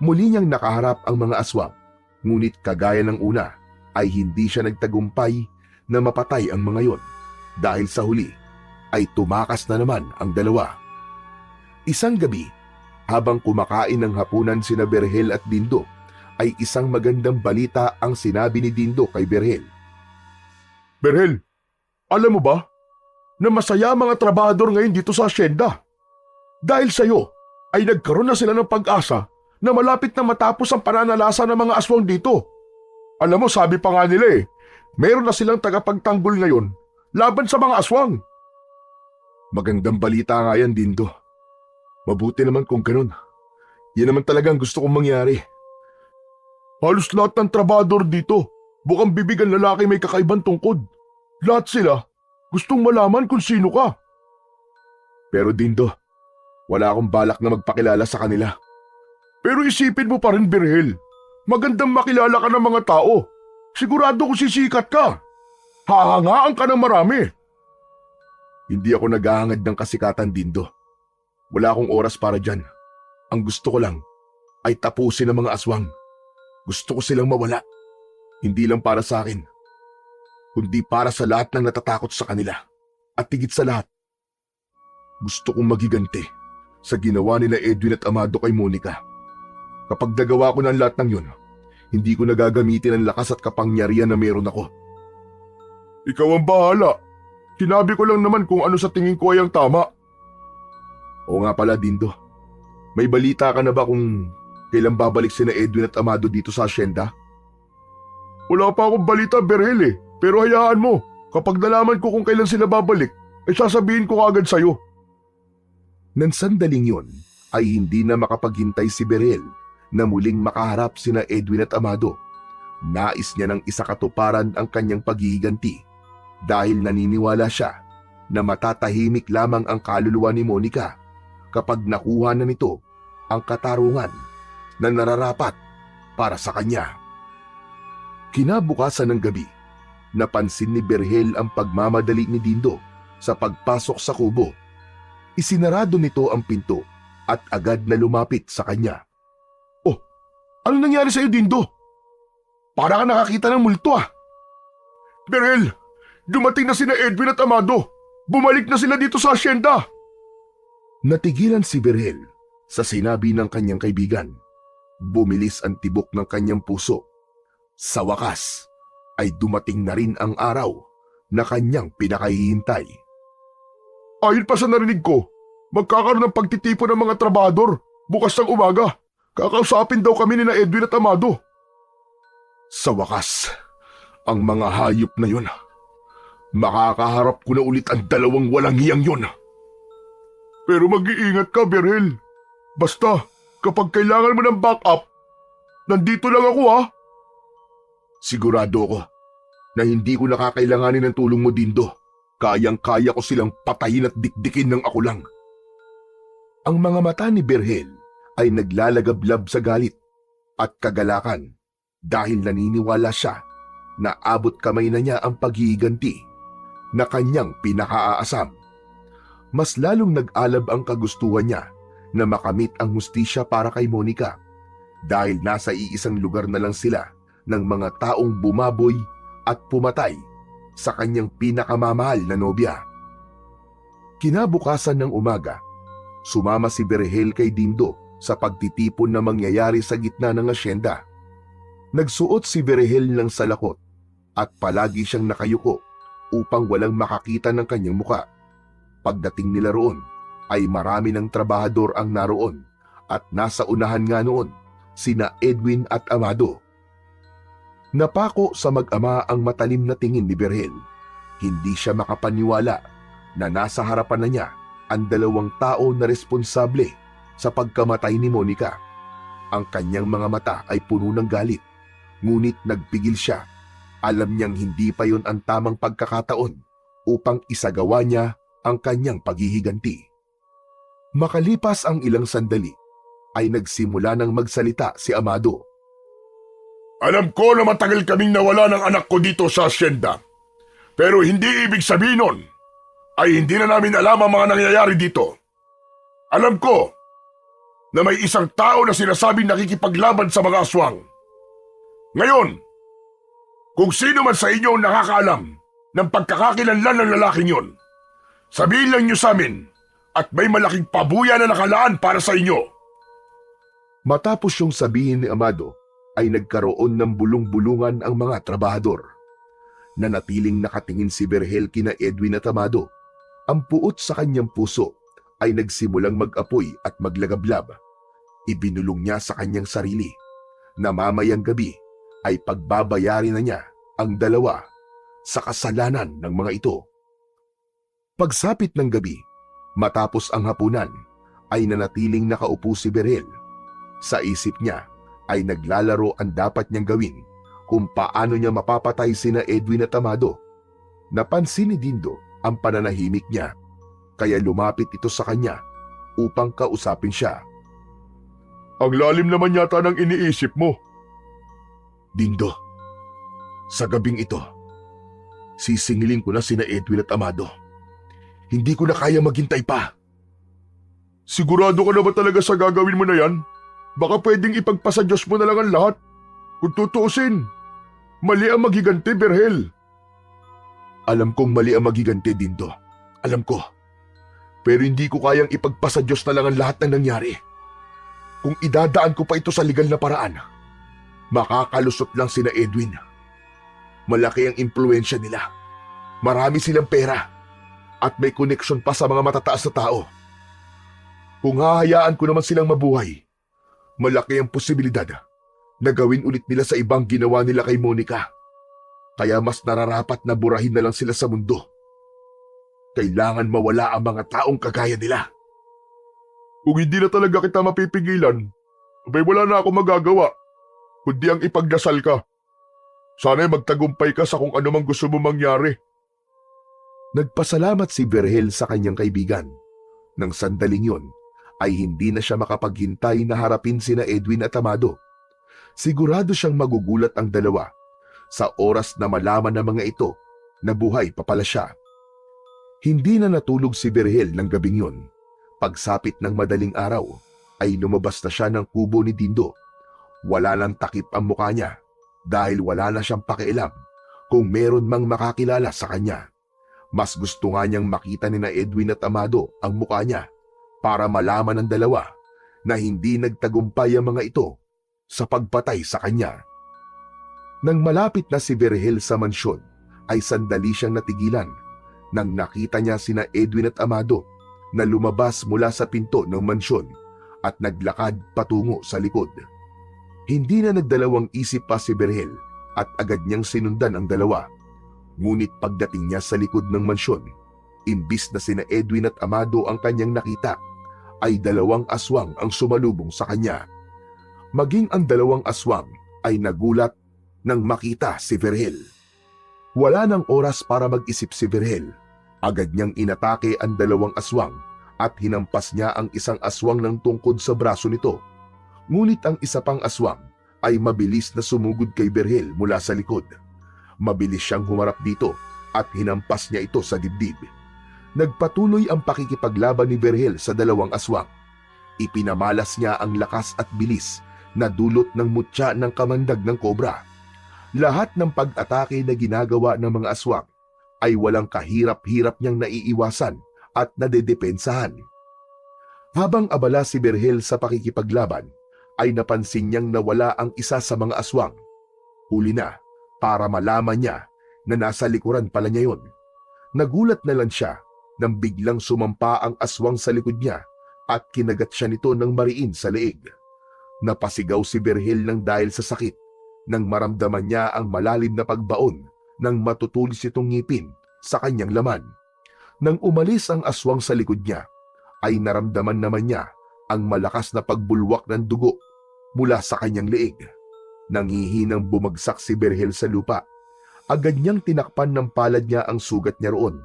Muli niyang nakaharap ang mga aswang, ngunit kagaya ng una ay hindi siya nagtagumpay na mapatay ang mga yon dahil sa huli ay tumakas na naman ang dalawa. Isang gabi, habang kumakain ng hapunan sina Berhel at Dindo, ay isang magandang balita ang sinabi ni Dindo kay Berhel. Berhel, alam mo ba na masaya ang mga trabahador ngayon dito sa asyenda? Dahil sa'yo ay nagkaroon na sila ng pag-asa na malapit na matapos ang pananalasa ng mga aswang dito. Alam mo, sabi pa nga nila meron na silang tagapagtanggol ngayon laban sa mga aswang. Magandang balita nga yan, Dindo. Mabuti naman kung ganun. Yan naman talaga ang gusto kong mangyari. Halos lahat ng trabahador dito, bukang bibig ang lalaki may kakaibang tungkod. Lahat sila gustong malaman kung sino ka. Pero Dindo, wala akong balak na magpakilala sa kanila. Pero isipin mo pa rin, Berhel. Magandang makilala ka ng mga tao. Sigurado kung sisikat ka. Hahangaan ka ng marami. Hindi ako naghahangad ng kasikatan, Dindo. Wala akong oras para dyan. Ang gusto ko lang ay tapusin ang mga aswang. Gusto ko silang mawala. Hindi lang para sa akin, kundi para sa lahat ng natatakot sa kanila. At higit sa lahat, gusto kong magiganti sa ginawa nila Edwin at Amado kay Monica. Kapag nagawa ko ng lahat ng yun, hindi ko nagagamitin ang lakas at kapangyarihan na meron ako. Ikaw ang bahala. Sinabi ko lang naman kung ano sa tingin ko ay ang tama. Oo nga pala, Dindo. May balita ka na ba kung kailan babalik sina Edwin at Amado dito sa asyenda? Wala pa akong balita, Berhel Pero hayaan mo, kapag nalaman ko kung kailan sila babalik, ay sasabihin ko agad sa'yo. Nang sandaling yon, ay hindi na makapaghintay si Berhel na muling makaharap sina Edwin at Amado. Nais niya ng isakatuparan ang kanyang paghihiganti dahil naniniwala siya na matatahimik lamang ang kaluluwa ni Monica kapag nakuha na nito ang katarungan na nararapat para sa kanya. Kinabukasan ng gabi, napansin ni Berhel ang pagmamadali ni Dindo sa pagpasok sa kubo. Isinarado nito ang pinto at agad na lumapit sa kanya. Oh, ano nangyari sa'yo, Dindo? Para ka nakakita ng multo Berhel, dumating na sina Edwin at Amado. Bumalik na sila dito sa asyenda. Natigilan si Berhel sa sinabi ng kanyang kaibigan. Bumilis ang tibok ng kanyang puso. Sa wakas ay dumating na rin ang araw na kanyang pinakahihintay. Ayon pa sa narinig ko, magkakaroon ng pagtitipon ng mga trabahador bukas ng umaga. Kakausapin daw kami ni na Edwin at Amado. Sa wakas, ang mga hayop na yun, makakaharap ko na ulit ang dalawang walang hiyang yun. Pero mag-iingat ka, Berhel. Basta, kapag kailangan mo ng backup, nandito lang ako Sigurado ko na hindi ko nakakailanganin ng tulong mo, Dindo. Kayang-kaya ko silang patayin at dikdikin ng ako lang. Ang mga mata ni Berhel ay naglalagablab sa galit at kagalakan dahil naniniwala siya na abot kamay na niya ang paghihiganti na kanyang pinakaaasam. Mas lalong nag-alab ang kagustuhan niya na makamit ang hustisya para kay Monica dahil nasa iisang lugar na lang sila ng mga taong bumaboy at pumatay sa kanyang pinakamamahal na nobya. Kinabukasan ng umaga, sumama si Berhel kay Dindo sa pagtitipon na mangyayari sa gitna ng asyenda. Nagsuot si Berhel ng salakot at palagi siyang nakayuko upang walang makakita ng kanyang muka. Pagdating nila roon ay marami ng trabahador ang naroon at nasa unahan nga noon sina Edwin at Amado. Napako sa mag-ama ang matalim na tingin ni Berhel. Hindi siya makapaniwala na nasa harapan na niya ang dalawang tao na responsable sa pagkamatay ni Monica. Ang kanyang mga mata ay puno ng galit, ngunit nagpigil siya. Alam niyang hindi pa yon ang tamang pagkakataon upang isagawa niya ang kanyang paghihiganti. Makalipas ang ilang sandali, ay nagsimula ng magsalita si Amado. Alam ko na matagal kaming nawala ng anak ko dito sa asyenda. Pero hindi ibig sabihin nun ay hindi na namin alam ang mga nangyayari dito. Alam ko na may isang tao na sinasabing nakikipaglaban sa mga aswang. Ngayon, kung sino man sa inyo ang nakakaalam ng pagkakakilanlan ng lalaking yon, sabihin lang niyo sa amin at may malaking pabuya na nakalaan para sa inyo. Matapos yung sabihin ni Amado, ay nagkaroon ng bulong-bulungan ang mga trabahador. Nanatiling nakatingin si Berhel kina Edwin at Amado. Ang puot sa kanyang puso ay nagsimulang mag-apoy at maglagablab. Ibinulong niya sa kanyang sarili na mamayang gabi ay pagbabayari na niya ang dalawa sa kasalanan ng mga ito. Pagsapit ng gabi, matapos ang hapunan, ay nanatiling nakaupo si Berhel. Sa isip niya ay naglalaro ang dapat niyang gawin kung paano niya mapapatay sina Edwin at Amado. Napansin ni Dindo ang pananahimik niya, kaya lumapit ito sa kanya upang kausapin siya. Ang lalim naman yata ng iniisip mo. Dindo, sa gabing ito, sisingilin ko na sina Edwin at Amado. Hindi ko na kaya maghintay pa. Sigurado ka na ba talaga sa gagawin mo na yan? Baka pwedeng ipagpasa Diyos mo na lang ang lahat. Kung tutuusin, mali ang maghiganti, Berhel. Alam kong mali ang maghiganti, Dindo. Alam ko. Pero hindi ko kayang ipagpasa Diyos na lang ang lahat ng nangyari. Kung idadaan ko pa ito sa legal na paraan, makakalusot lang sina Edwin. Malaki ang impluensya nila. Marami silang pera. At may koneksyon pa sa mga matataas na tao. Kung hahayaan ko naman silang mabuhay, malaki ang posibilidad na gawin ulit nila sa ibang ginawa nila kay Monica. Kaya mas nararapat na burahin na lang sila sa mundo. Kailangan mawala ang mga taong kagaya nila. Kung hindi na talaga kita mapipigilan, abay wala na ako magagawa, kundi ang ipagdasal ka. Sana'y magtagumpay ka sa kung ano mang gusto mo mangyari. Nagpasalamat si Berhel sa kanyang kaibigan. Nang sandaling yon, ay hindi na siya makapaghintay na harapin sina Edwin at Amado. Sigurado siyang magugulat ang dalawa sa oras na malaman ng mga ito na buhay pa pala siya. Hindi na natulog si Berhel ng gabing yon. Pagsapit ng madaling araw, ay lumabas na siya ng kubo ni Dindo. Wala nang takip ang mukha niya dahil wala na siyang pakialam kung meron mang makakilala sa kanya. Mas gusto nga niyang makita ni na Edwin at Amado ang mukha niya para malaman ng dalawa na hindi nagtagumpay ang mga ito sa pagpatay sa kanya. Nang malapit na si Berhel sa mansyon, ay sandali siyang natigilan nang nakita niya sina Edwin at Amado na lumabas mula sa pinto ng mansyon at naglakad patungo sa likod. Hindi na nagdalawang isip pa si Berhel at agad niyang sinundan ang dalawa. Ngunit pagdating niya sa likod ng mansyon, imbis na sina Edwin at Amado ang kanyang nakita, ay dalawang aswang ang sumalubong sa kanya. Maging ang dalawang aswang ay nagulat nang makita si Berhel. Wala nang oras para mag-isip si Berhel. Agad niyang inatake ang dalawang aswang at hinampas niya ang isang aswang ng tungkod sa braso nito. Ngunit ang isa pang aswang ay mabilis na sumugod kay Berhel mula sa likod. Mabilis siyang humarap dito at hinampas niya ito sa dibdib. Nagpatuloy ang pakikipaglaban ni Berhel sa dalawang aswang. Ipinamalas niya ang lakas at bilis na dulot ng mutya ng kamandag ng kobra. Lahat ng pag-atake na ginagawa ng mga aswang ay walang kahirap-hirap niyang naiiwasan at nadedepensahan. Habang abala si Berhel sa pakikipaglaban, ay napansin niyang nawala ang isa sa mga aswang. Huli na para malaman niya na nasa likuran pala niya yon. Nagulat na lang siya nang biglang sumampa ang aswang sa likod niya at kinagat siya nito ng mariin sa leeg. Napasigaw si Berhel ng dahil sa sakit nang maramdaman niya ang malalim na pagbaon ng matutulis itong ngipin sa kanyang laman. Nang umalis ang aswang sa likod niya, ay naramdaman naman niya ang malakas na pagbulwak ng dugo. mula sa kanyang leeg. Nanghihinang bumagsak si Berhel sa lupa. Agad niyang tinakpan ng palad niya ang sugat niya roon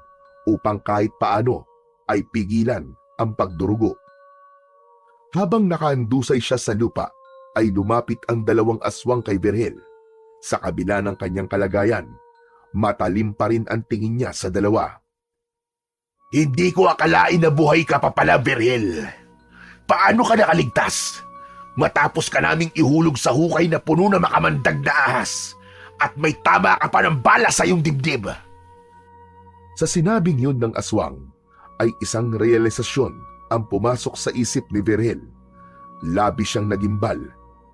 upang kahit paano ay pigilan ang pagdurugo. Habang nakaandusay siya sa lupa, ay lumapit ang dalawang aswang kay Berhel. Sa kabila ng kanyang kalagayan, matalim pa rin ang tingin niya sa dalawa. Hindi ko akalain na buhay ka pa pala, Berhel. Paano ka nakaligtas? Matapos ka naming ihulog sa hukay na puno na makamandag na ahas at may tama ka pa ng bala sa iyong dibdib. Sa sinabing yun ng aswang, ay isang realisasyon ang pumasok sa isip ni Berhel. Labis siyang nagimbal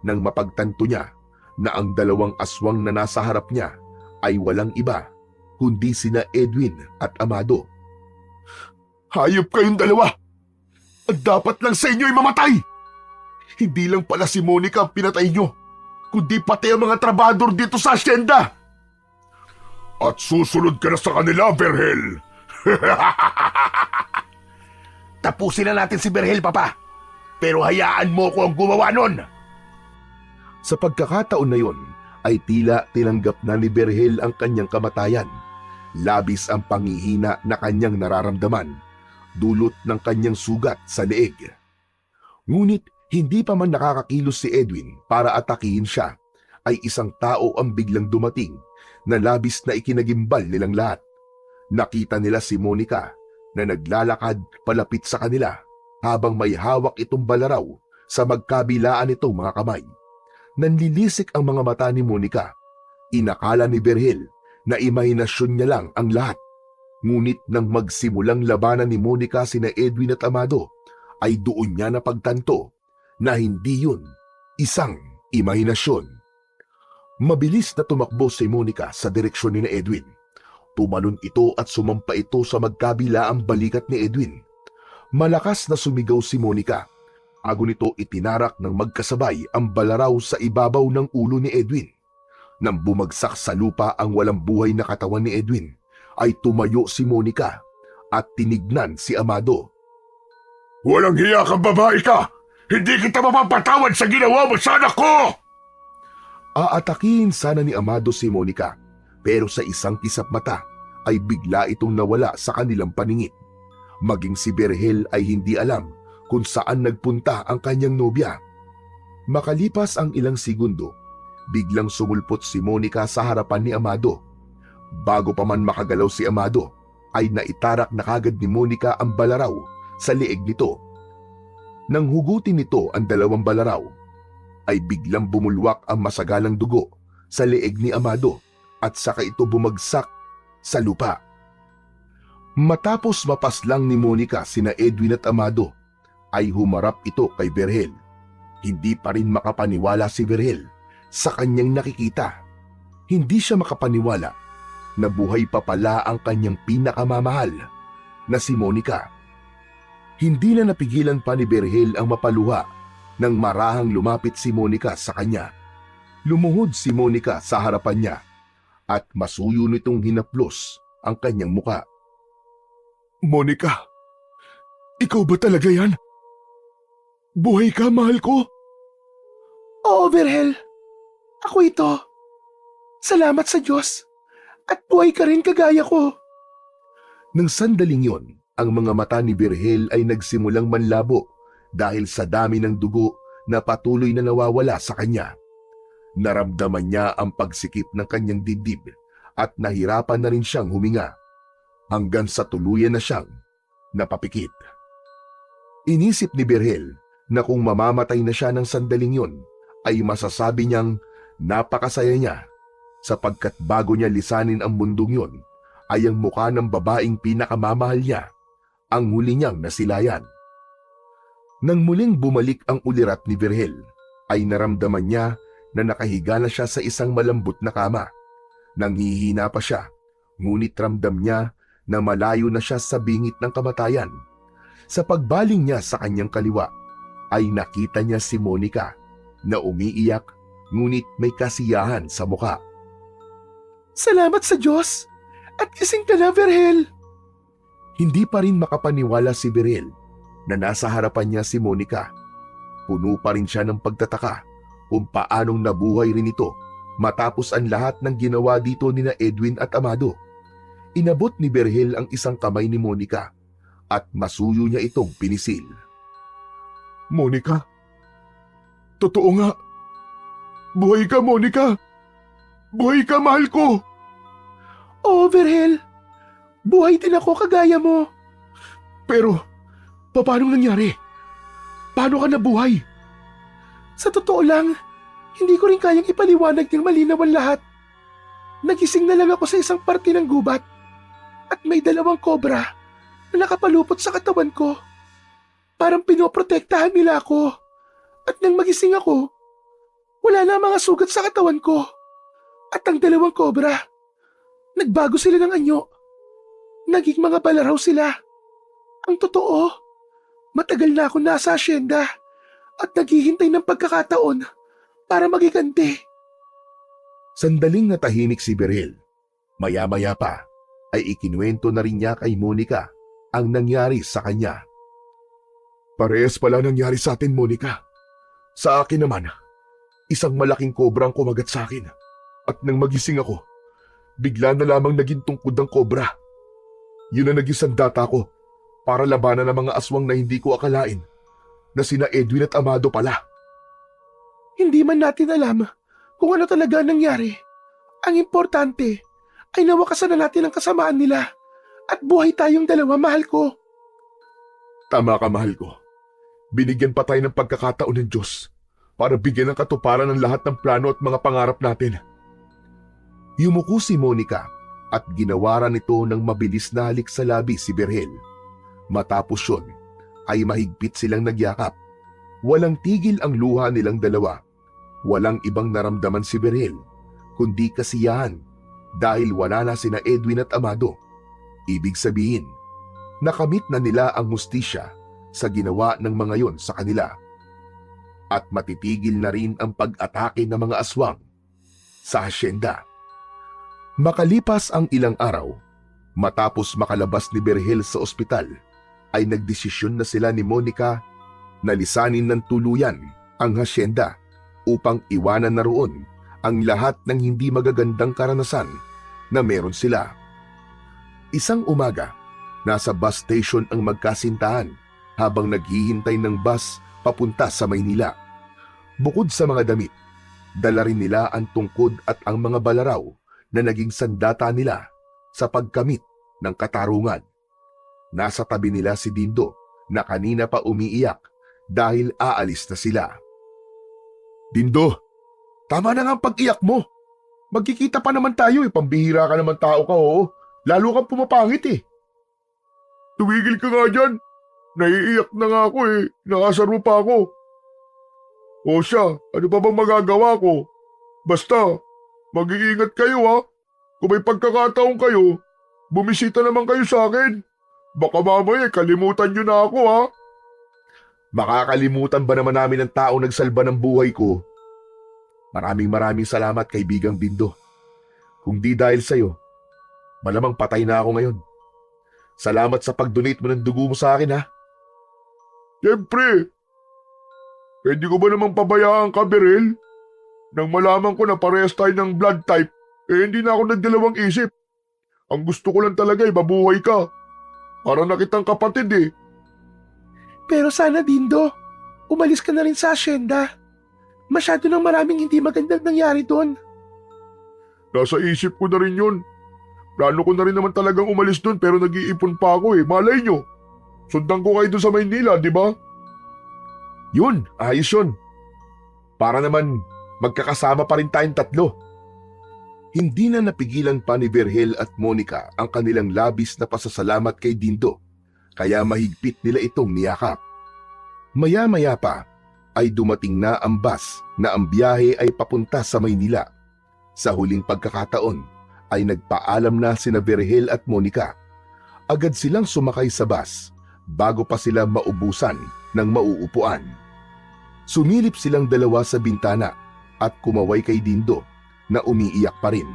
nang mapagtanto niya na ang dalawang aswang na nasa harap niya ay walang iba kundi sina Edwin at Amado. Hayop kayong dalawa! At dapat lang sa inyo ay mamatay! Hindi lang pala si Monica ang pinatay nyo, kundi pati ang mga trabador dito sa asyenda! At susunod ka na sa kanila, Berhel! Tapusin na natin si Berhel, Papa! Pero hayaan mo ko ang gumawa nun! Sa pagkakataon na yon, ay tila tinanggap na ni Berhel ang kanyang kamatayan. Labis ang panghihina na kanyang nararamdaman, dulot ng kanyang sugat sa leeg. Ngunit hindi pa man nakakakilos si Edwin para atakihin siya, ay isang tao ang biglang dumating na labis na ikinagimbal nilang lahat. Nakita nila si Monica na naglalakad palapit sa kanila habang may hawak itong balaraw sa magkabilaan nitong mga kamay. Nanlilisik ang mga mata ni Monica. Inakala ni Berhel na imahinasyon niya lang ang lahat. Ngunit nang magsimulang labanan ni Monica sina Edwin at Amado, ay doon niya napagtanto na hindi yun isang imahinasyon. Mabilis na tumakbo si Monica sa direksyon ni Edwin. Tumalon ito at sumampa ito sa magkabilaang balikat ni Edwin. Malakas na sumigaw si Monica. Bago nito itinarak ng magkasabay ang balaraw sa ibabaw ng ulo ni Edwin. Nang bumagsak sa lupa ang walang buhay na katawan ni Edwin, ay tumayo si Monica at tinignan si Amado. Walang hiya kang babae ka! Hindi kita mapapatawad sa ginawa mo sa anak ko! Aatakihin sana ni Amado si Monica, pero sa isang kisap mata ay bigla itong nawala sa kanilang paningin. Maging si Berhel ay hindi alam kung saan nagpunta ang kanyang nobya. Makalipas ang ilang segundo, biglang sumulpot si Monica sa harapan ni Amado. Bago pa man makagalaw si Amado, ay naitarak na kagad ni Monica ang balaraw sa leeg nito. Nang hugutin nito ang dalawang balaraw, ay biglang bumulwak ang masagalang dugo sa leeg ni Amado at saka ito bumagsak sa lupa. Matapos mapaslang ni Monica sina Edwin at Amado, ay humarap ito kay Berhel. Hindi pa rin makapaniwala si Berhel sa kanyang nakikita. Hindi siya makapaniwala na buhay pa pala ang kanyang pinakamamahal na si Monica. Hindi na napigilan pa ni Berhel ang mapaluha nang marahang lumapit si Monica sa kanya. Lumuhod si Monica sa harapan niya at masuyo nitong hinaplos ang kanyang muka. Monica, ikaw ba talaga yan? Buhay ka, mahal ko? Oo, Berhel. Ako ito. Salamat sa Diyos. At buhay ka rin kagaya ko. Nang sandaling yon, ang mga mata ni Berhel ay nagsimulang manlabo dahil sa dami ng dugo na patuloy na nawawala sa kanya. Naramdaman niya ang pagsikip ng kanyang dibdib at nahirapan na rin siyang huminga hanggang sa tuluyan na siyang napapikit. Inisip ni Berhel na kung mamamatay na siya ng sandaling yon, ay masasabi niyang napakasaya niya sapagkat bago niya lisanin ang mundong yon, ay ang mukha ng babaeng pinakamamahal niya ang huli niyang nasilayan. Nang muling bumalik ang ulirat ni Berhel, ay naramdaman niya na nakahiga na siya sa isang malambot na kama. Nanghihina pa siya, ngunit ramdam niya na malayo na siya sa bingit ng kamatayan. Sa pagbaling niya sa kanyang kaliwa, ay nakita niya si Monica na umiiyak ngunit may kasiyahan sa muka. Salamat sa Diyos! At gising ka na, Berhel! Hindi pa rin makapaniwala si Berhel na nasa harapan niya si Monica. Puno pa rin siya ng pagtataka kung paanong nabuhay rin ito matapos ang lahat ng ginawa dito ni na Edwin at Amado. Inabot ni Berhel ang isang kamay ni Monica at masuyo niya itong pinisil. Monica, totoo nga. Buhay ka, Monica. Buhay ka, mahal ko. Oo, Berhel. Buhay din ako kagaya mo. Pero, paano nangyari? Paano ka nabuhay? Sa totoo lang, hindi ko rin kayang ipaliwanag ng malinaw ang lahat. Nagising na lang ako sa isang parte ng gubat at may dalawang kobra na nakapalupot sa katawan ko. Parang pinoprotektahan nila ako. At nang magising ako, wala na ang mga sugat sa katawan ko. At ang dalawang kobra, nagbago sila ng anyo. Naging mga balaraw sila. Ang totoo, matagal na ako nasa asyenda at naghihintay ng pagkakataon para magiganti. Sandaling natahimik si Berhel. Maya-maya pa ay ikinuwento na rin niya kay Monica ang nangyari sa kanya. Parehas pala nangyari sa atin, Monica. Sa akin naman, isang malaking kobra ang kumagat sa akin. At nang magising ako, bigla na lamang naging tungkod ang kobra. Yun ang naging sandata ko para labanan ng mga aswang na hindi ko akalain na sina Edwin at Amado pala. Hindi man natin alam kung ano talaga nangyari. Ang importante ay nawakasan na natin ang kasamaan nila at buhay tayong dalawa, mahal ko. Tama ka, mahal ko. Binigyan pa tayo ng pagkakataon ng Diyos para bigyan ng katuparan ng lahat ng plano at mga pangarap natin. Yumuko si Monica at ginawaran nito ng mabilis na halik sa labi si Berhel. Matapos yun, ay mahigpit silang nagyakap. Walang tigil ang luha nilang dalawa. Walang ibang naramdaman si Berhel, kundi kasiyahan dahil wala na sina Edwin at Amado. Ibig sabihin, nakamit na nila ang hustisya sa ginawa ng mga yon sa kanila. At matitigil na rin ang pag-atake ng mga aswang sa asyenda. Makalipas ang ilang araw, matapos makalabas ni Berhel sa ospital, ay nagdesisyon na sila ni Monica na lisanin ng tuluyan ang hasyenda upang iwanan na roon ang lahat ng hindi magagandang karanasan na meron sila. Isang umaga, nasa bus station ang magkasintahan habang naghihintay ng bus papunta sa Maynila. Bukod sa mga damit, dala rin nila ang tungkod at ang mga balaraw na naging sandata nila sa pagkamit ng katarungan. Nasa tabi nila si Dindo na kanina pa umiiyak dahil aalis na sila. Dindo, tama na nga ang pag-iyak mo. Magkikita pa naman tayo eh, pambihira ka naman tao ka, oo. Lalo kang pumapangit eh. Tumigil ka nga dyan. Naiiyak na nga ako eh, nakasaro pa ako. O siya, ano pa bang magagawa ko? Basta, mag-iingat kayo ha. Kung may pagkakataon kayo, bumisita naman kayo sa akin. Baka mamaya kalimutan nyo na ako ha. Makakalimutan ba naman namin ang tao nagsalba ng buhay ko? Maraming salamat, kaibigang Dindo. Kung di dahil sa'yo, malamang patay na ako ngayon. Salamat sa pag-donate mo ng dugo mo sa akin ha. Siyempre. Pwede ko ba namang pabayaan ka, Berhel? Nang malaman ko na parehas tayo ng blood type, hindi na ako nagdalawang isip. Ang gusto ko lang talaga ay mabuhay ka. Para na kitang kapatid eh. Pero sana, Dindo, umalis ka na rin sa asyenda. Masyado nang maraming hindi magandang nangyari doon. Nasa isip ko na rin yun. Plano ko na rin naman talagang umalis doon pero nag-iipon pa ako eh. Malay nyo. Sundan ko kayo doon sa Maynila, di ba? Yun, ayos yun. Para naman magkakasama pa rin tayong tatlo. Hindi na napigilan pa ni Berhel at Monica ang kanilang labis na pasasalamat kay Dindo, kaya mahigpit nila itong niyakap. Maya-maya pa ay dumating na ang bus na ang biyahe ay papunta sa Maynila. Sa huling pagkakataon ay nagpaalam na sina Berhel at Monica. Agad silang sumakay sa bus bago pa sila maubusan ng mauupuan. Sumilip silang dalawa sa bintana at kumaway kay Dindo na umiiyak pa rin.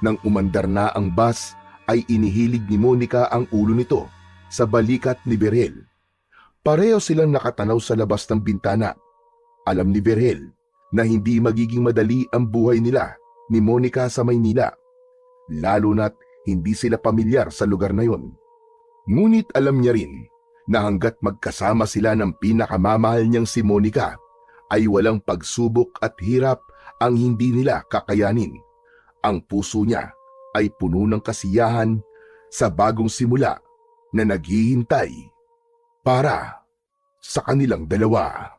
Nang umandar na ang bus ay inihilig ni Monica ang ulo nito sa balikat ni Berhel. Pareho silang nakatanaw sa labas ng bintana. Alam ni Berhel na hindi magiging madali ang buhay nila ni Monica sa Maynila, lalo na't hindi sila pamilyar sa lugar na yon. Ngunit alam niya rin na hanggat magkasama sila ng pinakamamahal niyang si Monica, ay walang pagsubok at hirap ang hindi nila kakayanin. Ang puso niya ay puno ng kasiyahan sa bagong simula na naghihintay para sa kanilang dalawa.